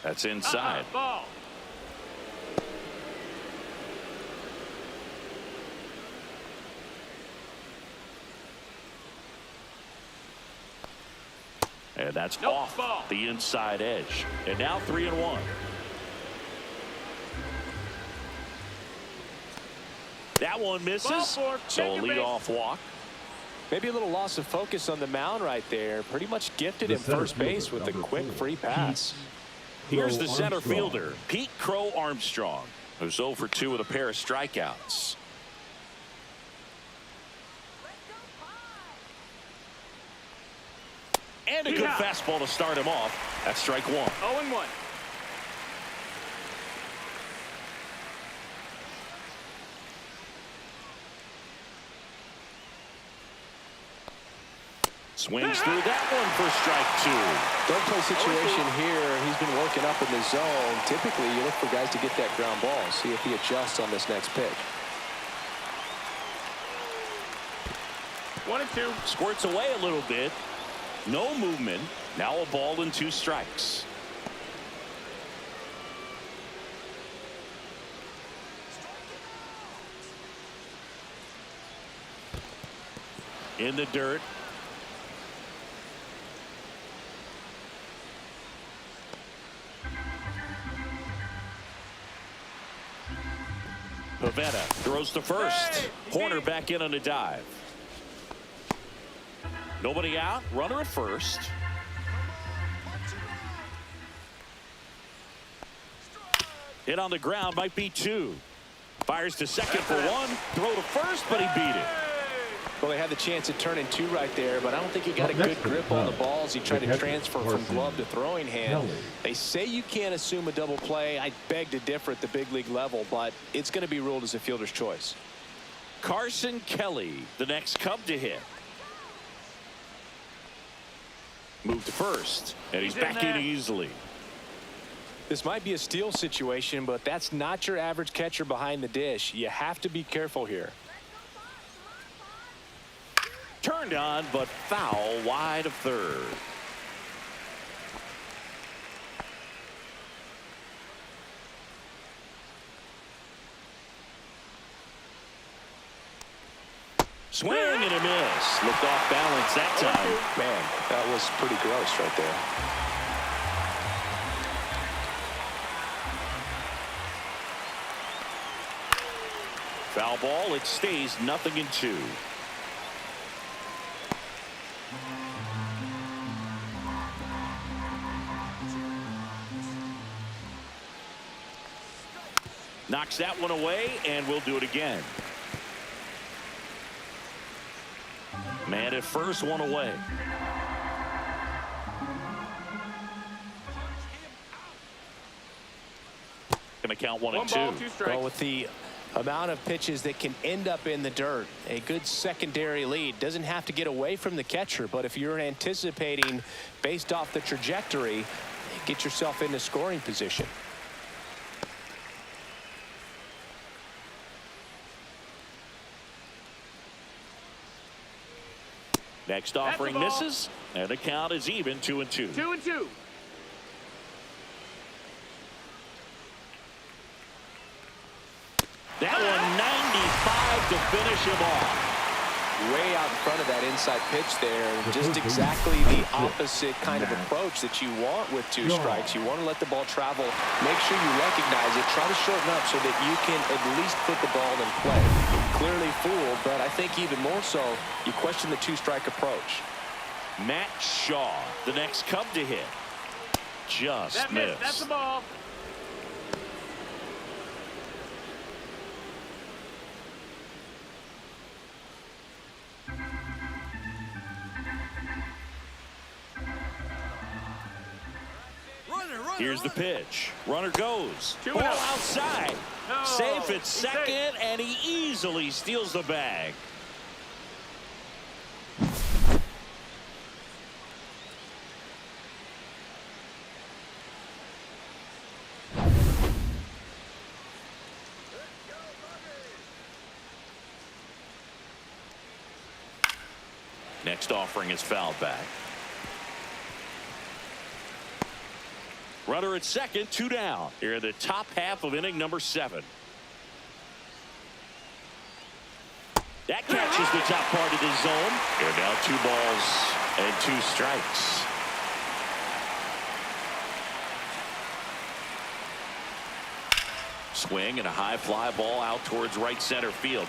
That's inside. Ball. And that's Nope, off ball. the inside edge. And now 3-1. That one misses. Ball four. So a Take your leadoff walk. Maybe a little loss of focus on the mound right there. Pretty much gifted The in center first base fielder, with a number quick 4, free pass. Here's Crow the center Armstrong. fielder, Pete Crow Armstrong, who's 0 for 2 with a pair of strikeouts. And a good Yeah. fastball to start him off. That's strike 1. 0-1. Swings through that one for strike 2. Don't play situation here. He's been working up in the zone. Typically, you look for guys to get that ground ball. See if he adjusts on this next pitch. 1-2. Squirts away a little bit. No movement. Now a ball and 2 strikes. In the dirt. Pivetta throws to first. Hey! Horner back in on a dive. Nobody out. Runner at first. Hit on the ground. Might be 2. Fires to second for one. Throw to first, but he beat it. Well, they had the chance at turning two right there, but I don't think he got a good grip on the ball as he tried to transfer from glove to throwing hand. They say you can't assume a double play. I beg to differ at the big league level, but it's going to be ruled as a fielder's choice. Carson Kelly, the next Cub to hit. Move to first, and he's back in easily. This might be a steal situation, but that's not your average catcher behind the dish. You have to be careful here. Turned on, but foul wide of third. Swing and a miss. Looked off balance that time. Man, that was pretty gross right there. Foul ball. It stays 0-2. Knocks that one away, and we'll do it again. Man at first, one away. Gonna count 1 and 2. 2 strikes. Well, with the amount of pitches that can end up in the dirt, a good secondary lead doesn't have to get away from the catcher, but if you're anticipating based off the trajectory, get yourself into scoring position. Next offering misses, and the count is even 2 and 2. 2 and 2. That one 95 to finish him off. Way out in front of that inside pitch there. Just exactly the opposite kind of approach that you want with 2 strikes. You want to let the ball travel. Make sure you recognize it. Try to shorten up so that you can at least put the ball in play. Clearly fooled, but I think even more so, you question the 2-strike approach. Matt Shaw, the next Cub to hit. Just missed. That's the ball. Here's the pitch. Runner goes. Ball outside. No. Safe at second, and he easily steals the bag. Next offering is fouled back. Runner at second, 2 down. Here in the top half of inning number 7. That catches the top part of the zone. Here now 2 balls and 2 strikes. Swing and a high fly ball out towards right center field.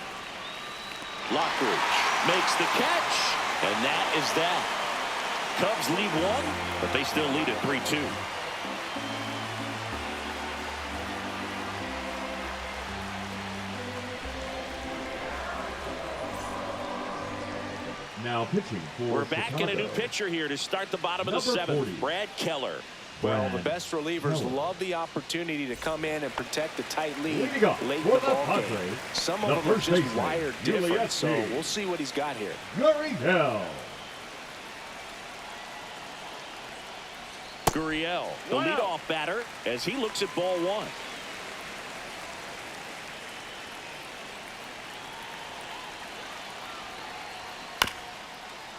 Lockridge makes the catch, and that is that. Cubs lead 1, but they still lead at 3-2. Now pitching for We're back Chicago. in a new pitcher here to start the bottom of the Number 7th. 40. Brad Keller. Well, the best relievers love the opportunity to come in and protect the tight lead Leading up late in for the the ball Padres, game. Some the of them are first just baseman, wired different, Julius so Reed. we'll see what he's got here. Gurriel. Gurriel, the Wow. leadoff batter, as he looks at ball 1.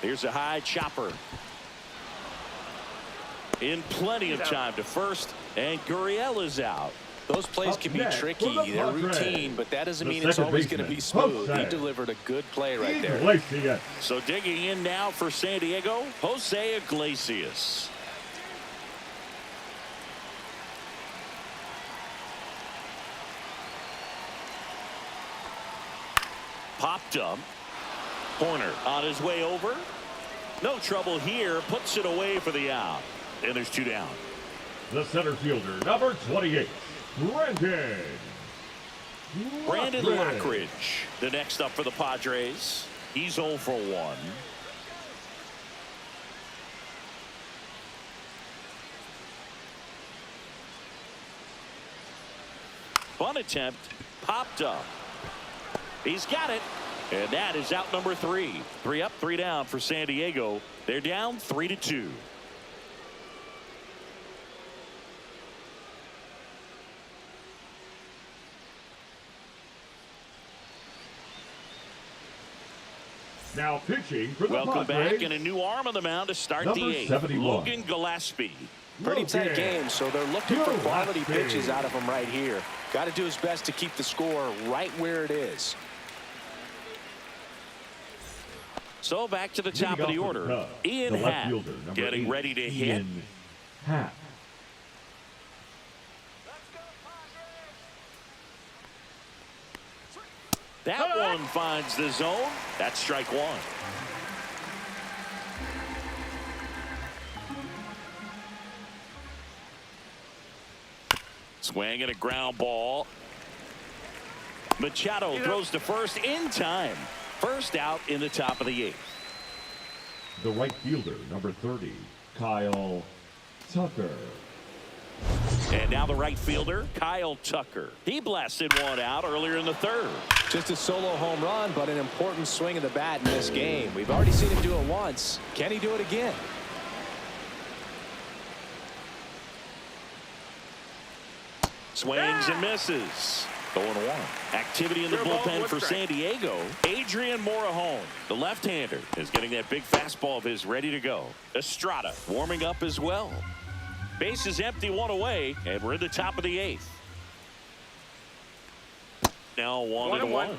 Here's a high chopper. In plenty of time to first, and Gurriel is out. Those plays Up can be next tricky. for the They're Padres, routine, but that doesn't the mean it's second always going to be baseman, smooth. He Jose delivered a good play right there. Iglesias. So digging in now for San Diego, Jose Iglesias. Popped up. Horner on his way over. No trouble here. Puts it away for the out. And there's 2 down. The center fielder, number 28, Brandon Brandon Lockridge, the next up for the Padres. He's 0 for 1. Bunt attempt popped up. He's got it. And that is out number 3. 3 up, 3 down for San Diego. They're down 3-2. Now pitching for the Welcome Padres. back, and a new arm on the mound to start Number the 8th. 71. Logan Gillespie. Pretty tight Logan game, so they're looking for quality Gillespie. pitches out of him right here. Got to do his best to keep the score right where it is. So back to the Leading top of off the for order. Cubs, Ian the left Happ fielder, number getting 8, ready to hit. Ian Happ. That one finds the zone. That's strike 1. Swing and a ground ball. Machado throws to first in time. First out in the top of the 8th. The right fielder, number 30, Kyle Tucker. And now the right fielder, Kyle Tucker. He blasted one out earlier in the 3rd. Just a solo home run, but an important swing of the bat in this game. We've already seen him do it once. Can he do it again? Swings and misses. 0-1. Activity in the bullpen for San Diego. Adrian Morejon, the left-hander, is getting that big fastball of his ready to go. Estrada warming up as well. Base is empty, 1 away, and we're in the top of the 8th. Now 1-1.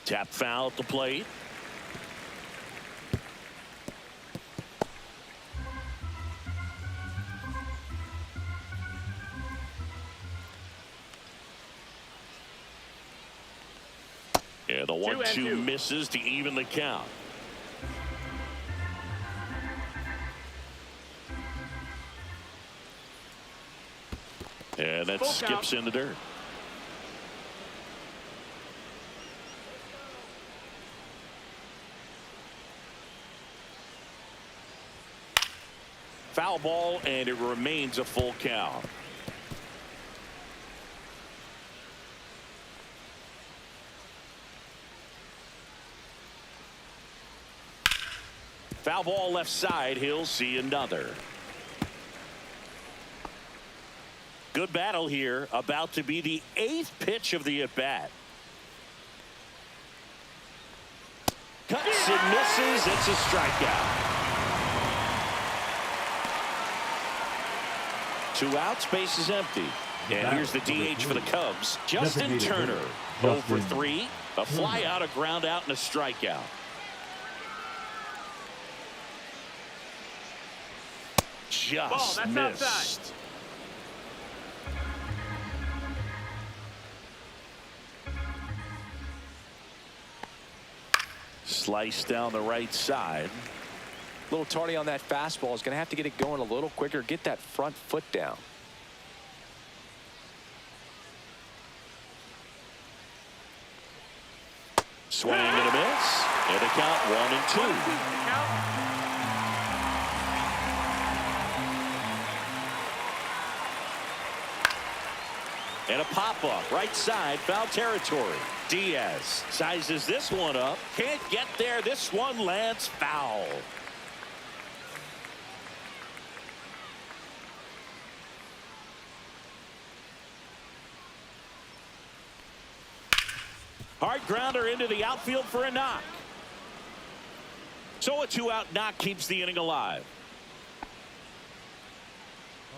Tap foul at the plate. Yeah, the 1-2 misses to even the count. And that skips in the dirt. Foul ball, and it remains a full count. Foul ball left side. He'll see another. Good battle here. About to be the 8th pitch of the at-bat. Cuts and misses. It's a strikeout. 2 outs, base is empty. And here's the DH for the Cubs, Justin Turner. 0 for 3. A fly out, a ground out, and a strikeout. Just missed. Outside. Slice down the right side. A little tardy on that fastball. Is going to have to get it going a little quicker. Get that front foot down. Swing and a miss. And the count 1-2. And a pop-up right side, foul territory. Diaz sizes this one up. Can't get there. This one lands foul. Hard grounder into the outfield for a knock. So a 2-out knock keeps the inning alive.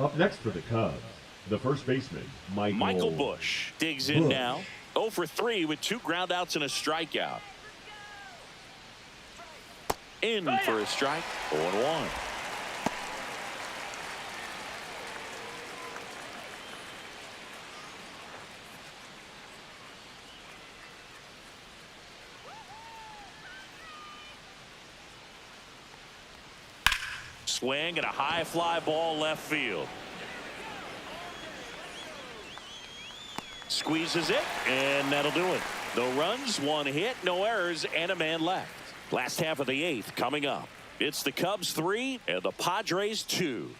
Up next for the Cubs, the first baseman, Michael Busch digs in now. 0 for 3 with 2 groundouts and a strikeout. In for a strike. 0-1. swing and a high fly ball left field. Squeezes it, and that'll do it. No runs, 1 hit, no errors, and a man left. Last half of the 8th coming up. It's the Cubs 3 and the Padres 2.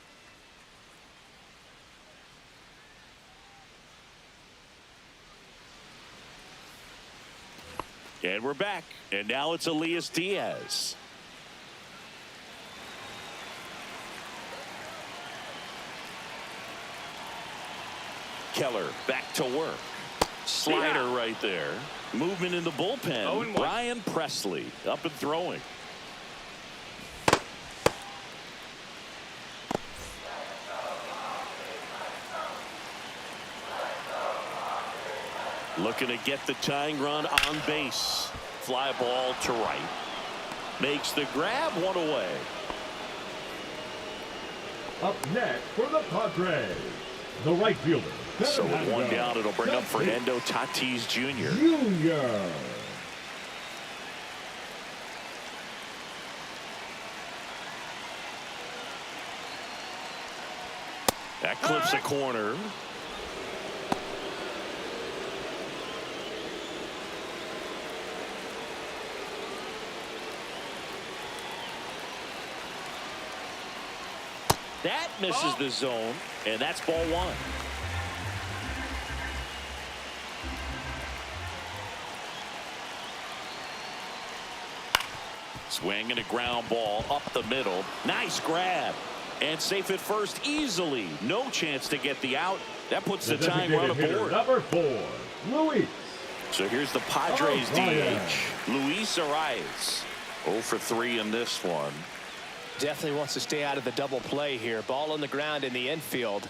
And we're back. And now it's Elias Diaz. Keller back to work. Slider right there. Movement in the bullpen. Brian Presley up and throwing. Looking to get the tying run on base. Fly ball to right. Makes the grab, 1 away. Up next for the Padres, the right fielder. So with 1 down, it'll bring up Fernando Tatis Jr. That clips a corner. That misses the zone, and that's ball 1. Swing and a ground ball up the middle. Nice grab. And safe at first easily. No chance to get the out. That puts the tying run aboard. Number 4, Luis. So here's the Padres DH, Luis Arias. 0 for 3 in this one. Definitely wants to stay out of the double play here. Ball on the ground in the infield.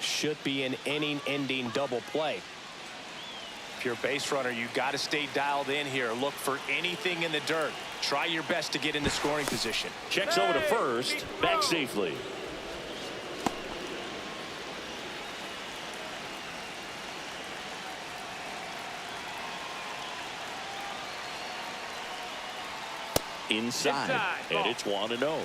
Should be an inning-ending double play. If you're a base runner, you got to stay dialed in here. Look for anything in the dirt. Try your best to get into scoring position. Checks over to first. Back safely. Inside. And it's 1-0.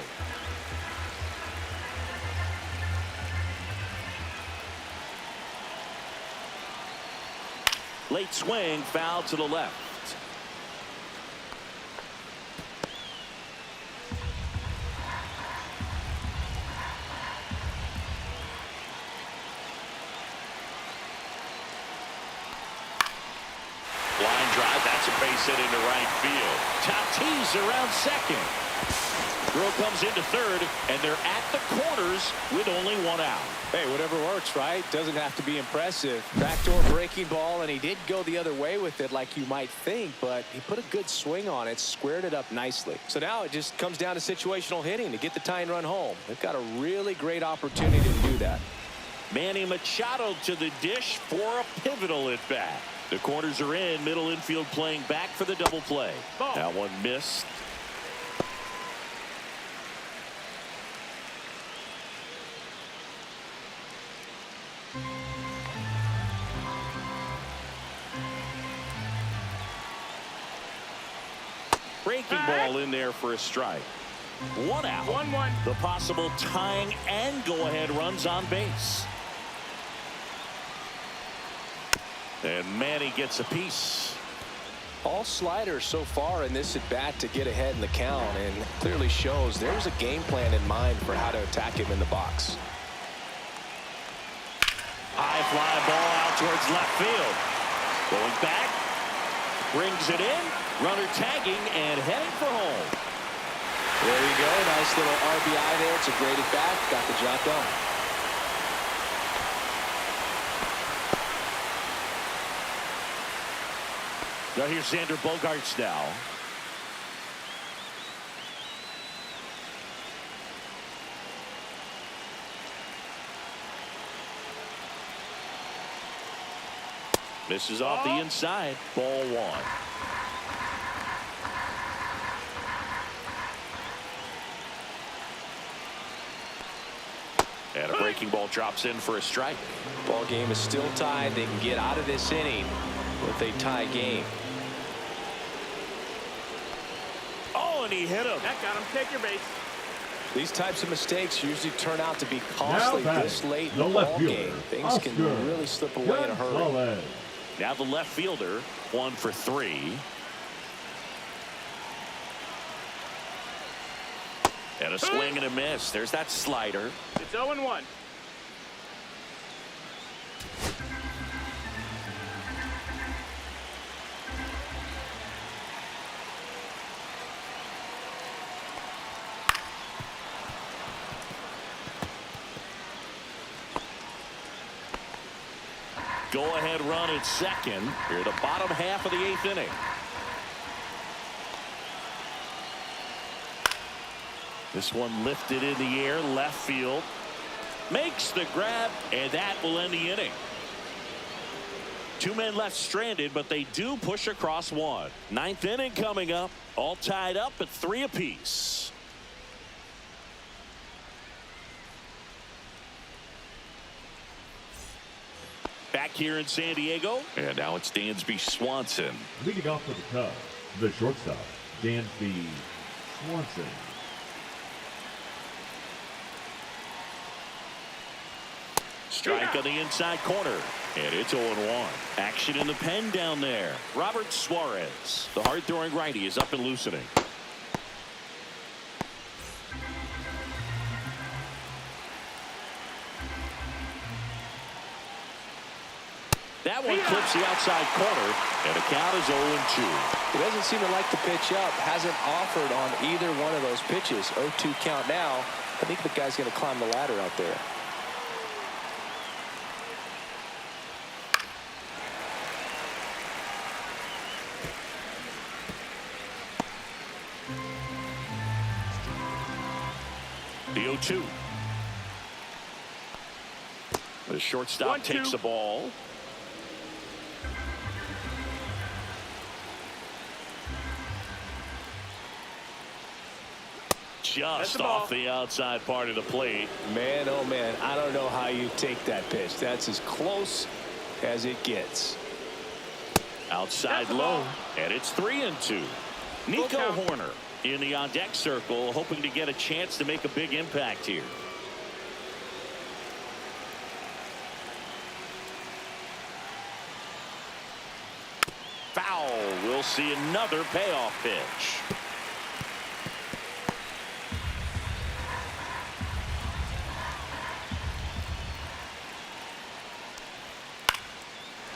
Late swing, foul to the left. Line drive, that's a base hit into right field. Tatis around second. Throw comes into third, and they're at the corners with only 1 out. Hey, whatever works, right? Doesn't have to be impressive. Backdoor breaking ball, and he did go the other way with it like you might think, but he put a good swing on it, squared it up nicely. So now it just comes down to situational hitting to get the tying run home. They've got a really great opportunity to do that. Manny Machado to the dish for a pivotal at bat. The corners are in, middle infield playing back for the double play. That one missed. Breaking ball in there for a strike. 1 out. 1-1. The possible tying and go-ahead runs on base. And Manny gets a piece. All sliders so far in this at bat to get ahead in the count, and clearly shows there's a game plan in mind for how to attack him in the box. High fly ball out towards left field. Going back. Brings it in. Runner tagging and heading for home. There you go. Nice little RBI there. It's a great at bat. Got the job done. Now here's Xander Bogaerts now. Misses off the inside. Ball 1. And a breaking ball drops in for a strike. Ball game is still tied. They can get out of this inning with a tie game. Oh, and he hit him. That got him. Take your base. These types of mistakes usually turn out to be costly this late in the left ball fielder, game. Things can really slip away in a hurry. Now the left fielder, 1 for 3. And a swing and a miss. There's that slider. It's 0-1. Go-ahead run at second. Here at the bottom half of the 8th inning. This one lifted in the air, left field. Makes the grab, and that will end the inning. 2 men left stranded, but they do push across 1. 9th inning coming up, all tied up at 3 apiece. Back here in San Diego, and now it's Dansby Swanson. Leading off for the Cubs, the shortstop, Dansby Swanson. Strike on the inside corner, and it's 0-1. Action in the pen down there. Robert Suarez, the hard-throwing righty, is up and loosening. That one clips the outside corner, and the count is 0-2. He doesn't seem to like the pitch up. Hasn't offered on either one of those pitches. 0-2 count now. I think the guy's going to climb the ladder out there. The 0-2. The shortstop takes the ball. Just off the outside part of the plate. Man, oh man, I don't know how you take that pitch. That's as close as it gets. Outside low, and it's 3-2. Nico Horner in the on-deck circle, hoping to get a chance to make a big impact here. Foul. We'll see another payoff pitch.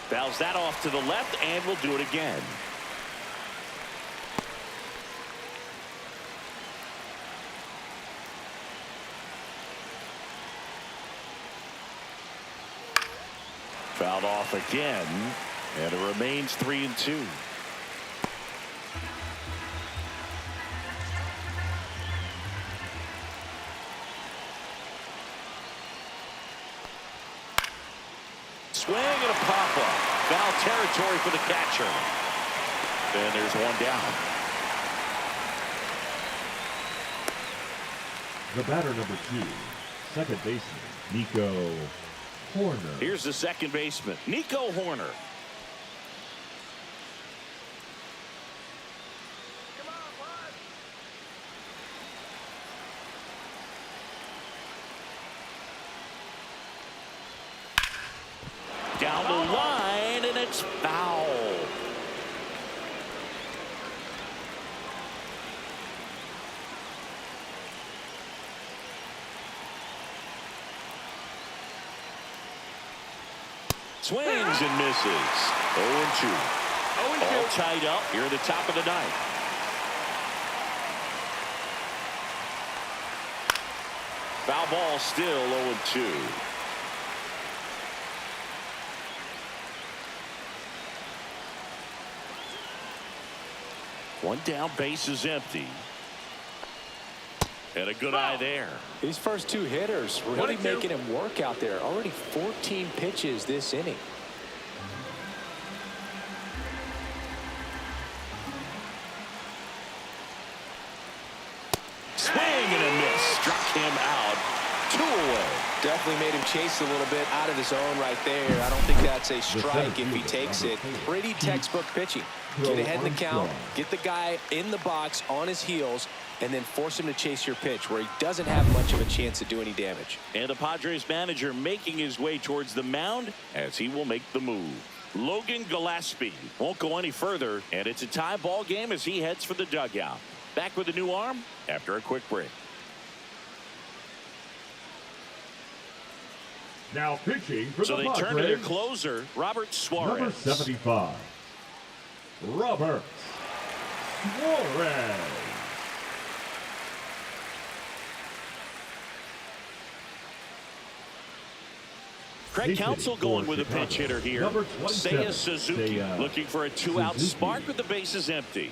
Fouls that off to the left, and we'll do it again. Fouled off again, and it remains 3-2. Swing and a pop-up. Foul territory for the catcher. And there's one down. The batter number 2, second baseman, Nico Horner. Here's the second baseman, Nico Horner. Down the line, and it's foul. Swings and misses. 0-2. All tied up here at the top of the ninth. Foul ball still 0-2. One down, base is empty. And a good eye there. These first 2 hitters really making him work out there. Already 14 pitches this inning. Swing and a miss. Struck him out. 2 away. definitely made him chase a little bit out of his zone right there. I don't think that's a strike if he takes it. Pretty textbook pitching. Get ahead in the count, get the guy in the box on his heels, and then force him to chase your pitch where he doesn't have much of a chance to do any damage. And the Padres manager making his way towards the mound as he will make the move. Logan Gillespie won't go any further, and it's a tie ball game as he heads for the dugout. Back with a new arm after a quick break. Now pitching for So the they Padres, turn to their closer, Robert Suarez. number 75, Robert Suarez. Craig Counsell going with a pinch hitter here. Seiya Suzuki looking for a two-out spark with the bases empty.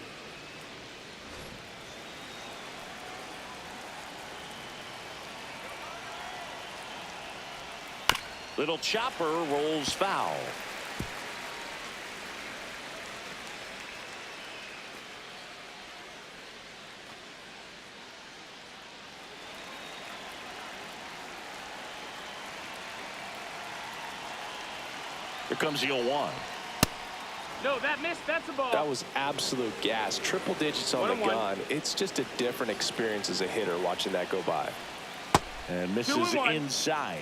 Little chopper rolls foul. Here comes the 0-1. No, that missed. That's a ball. That was absolute gas. Triple digits on the gun. It's just a different experience as a hitter watching that go by. And misses inside.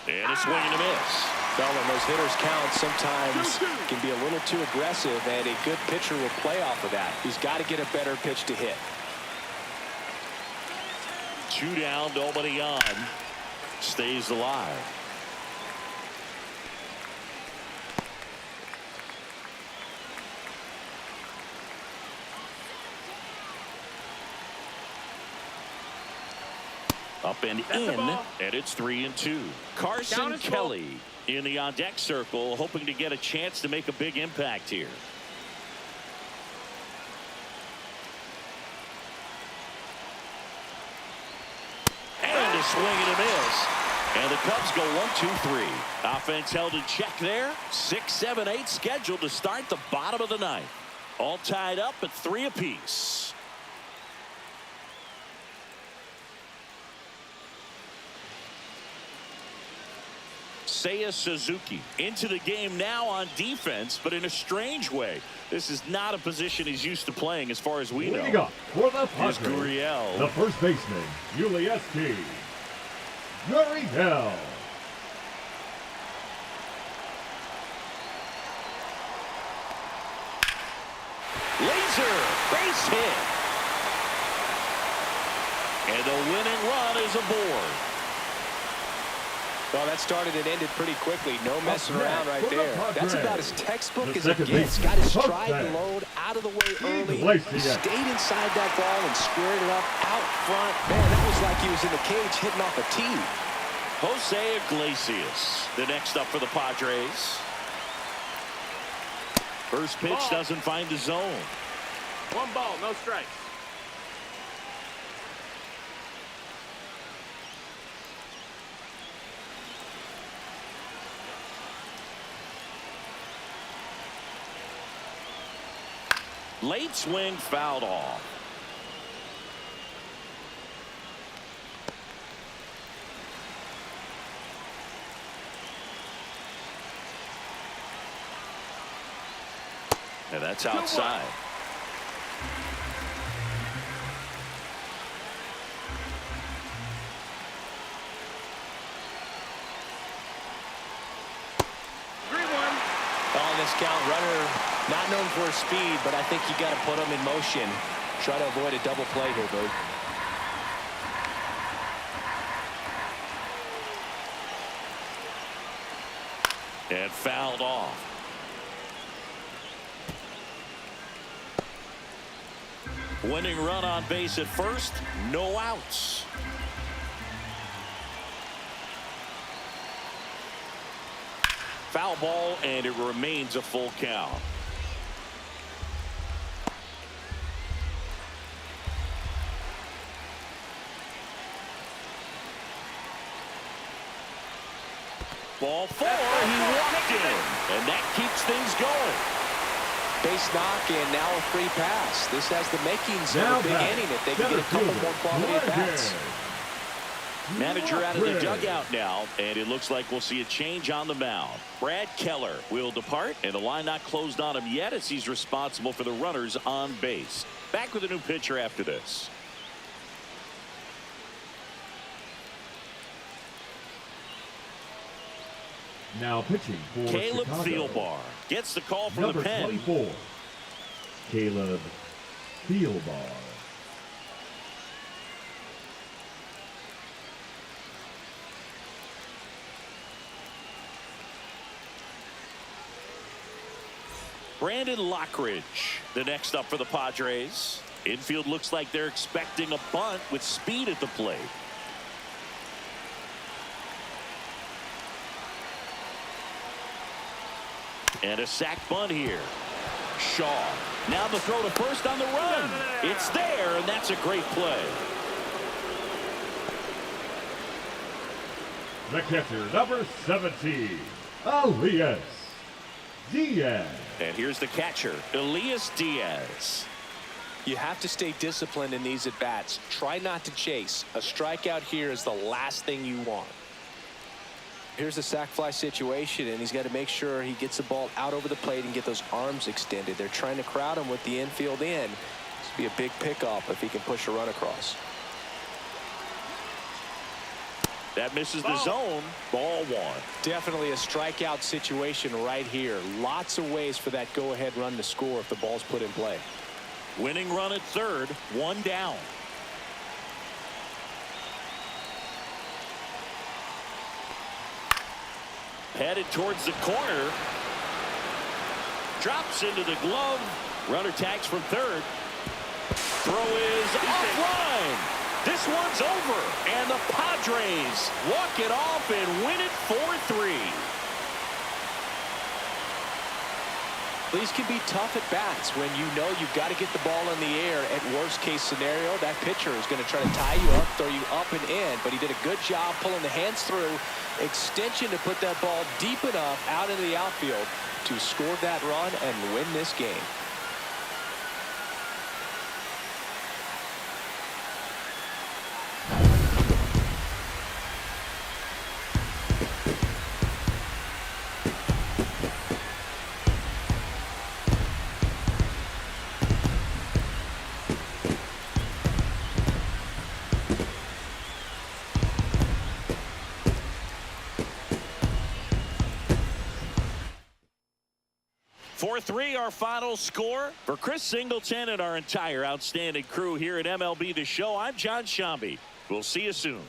And a swing and a miss. Well, when those hitters count, sometimes can be a little too aggressive, and a good pitcher will play off of that. He's got to get a better pitch to hit. 2 down, nobody on. Stays alive. Up and in, and it's 3-2. Carson Kelly in the on-deck circle, hoping to get a chance to make a big impact here. And a swing and a miss. And the Cubs go 1-2-3. Offense held in check there. 6, 7, 8 scheduled to start the bottom of the ninth. All tied up at 3 apiece. Seiya Suzuki into the game now on defense, but in a strange way. This is not a position he's used to playing as far as we know. Leading up for the Here's Padres, Gurriel. the first baseman, Ulieski Gurriel. Laser base hit. And the winning run is aboard. Well, that started and ended pretty quickly. No messing around right there. That's about as textbook as it gets. Got his stride load out of the way early. Stayed inside that ball and squared it up out front. Man, that was like he was in the cage hitting off a tee. Jose Iglesias, the next up for the Padres. First pitch doesn't find the zone. 1 ball, no strikes. Late swing fouled off. And that's outside. On this count, runner not known for his speed, but I think you got to put him in motion. Try to avoid a double play here, Bird. And fouled off. Winning run on base at first, no outs. Foul ball, and it remains a full count. Ball 4, he walked in, and that keeps things going. Base knock, and now a free pass. This has the makings Now of a big back. inning if they can get a couple more quality at bats. Manager out of the dugout now, and it looks like we'll see a change on the mound. Brad Keller will depart, and the line not closed on him yet as he's responsible for the runners on base. Back with a new pitcher after this. Now pitching for Caleb Chicago. Thielbar gets the call from Number the pen. 24, Caleb Thielbar. Brandon Lockridge, the next up for the Padres. Infield looks like they're expecting a bunt with speed at the plate. And a sac bunt here. Shaw. Now the throw to first on the run. It's there, and that's a great play. The catcher, number 17, Elias Diaz. And here's the catcher, Elias Diaz. You have to stay disciplined in these at-bats. Try not to chase. A strikeout here is the last thing you want. Here's the sac fly situation, and he's got to make sure he gets the ball out over the plate and get those arms extended. They're trying to crowd him with the infield in. This would be a big pickup if he can push a run across. That misses the zone. Ball one. Definitely a strikeout situation right here. Lots of ways for that go-ahead run to score if the ball's put in play. Winning run at third, one down. Headed towards the corner. Drops into the glove. Runner tags from third. Throw is offline. This one's over, and the Padres walk it off and win it 4-3. These can be tough at bats when you know you've got to get the ball in the air. At worst case scenario, that pitcher is going to try to tie you up, throw you up and in, but he did a good job pulling the hands through. Extension to put that ball deep enough out into the outfield to score that run and win this game. Our final score. For Chris Singleton and our entire outstanding crew here at MLB The Show, I'm John Shambi. We'll see you soon.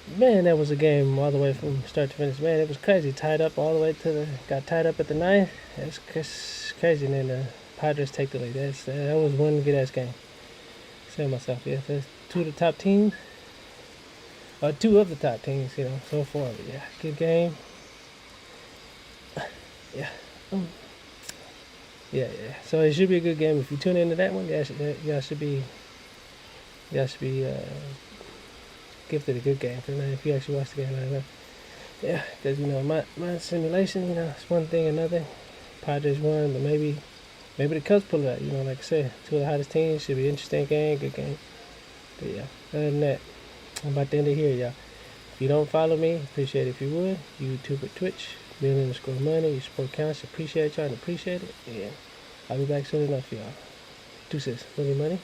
Man, that was a game all the way from start to finish. Man, it was crazy. Tied up all the way to the. Got tied up at the ninth. That's crazy. And then the Padres take the lead. That was one good ass game. Say myself, yeah. That's two of the top teams. Two of the top teams, so far. But yeah, good game. Yeah. Yeah. So it should be a good game. If you tune into that one, y'all should be gifted a good game for tonight if you actually watch the game. Yeah, because my simulation, it's one thing or another. Padres won, but maybe the Cubs pull it out. Like I said, two of the hottest teams. Should be an interesting game, good game. But yeah, other than that, I'm about to end it here, y'all. If you don't follow me, appreciate it if you would. YouTube or Twitch, Bill_Money. Your support counts. Appreciate y'all and appreciate it. Yeah, I'll be back soon enough, y'all. Deuces, money.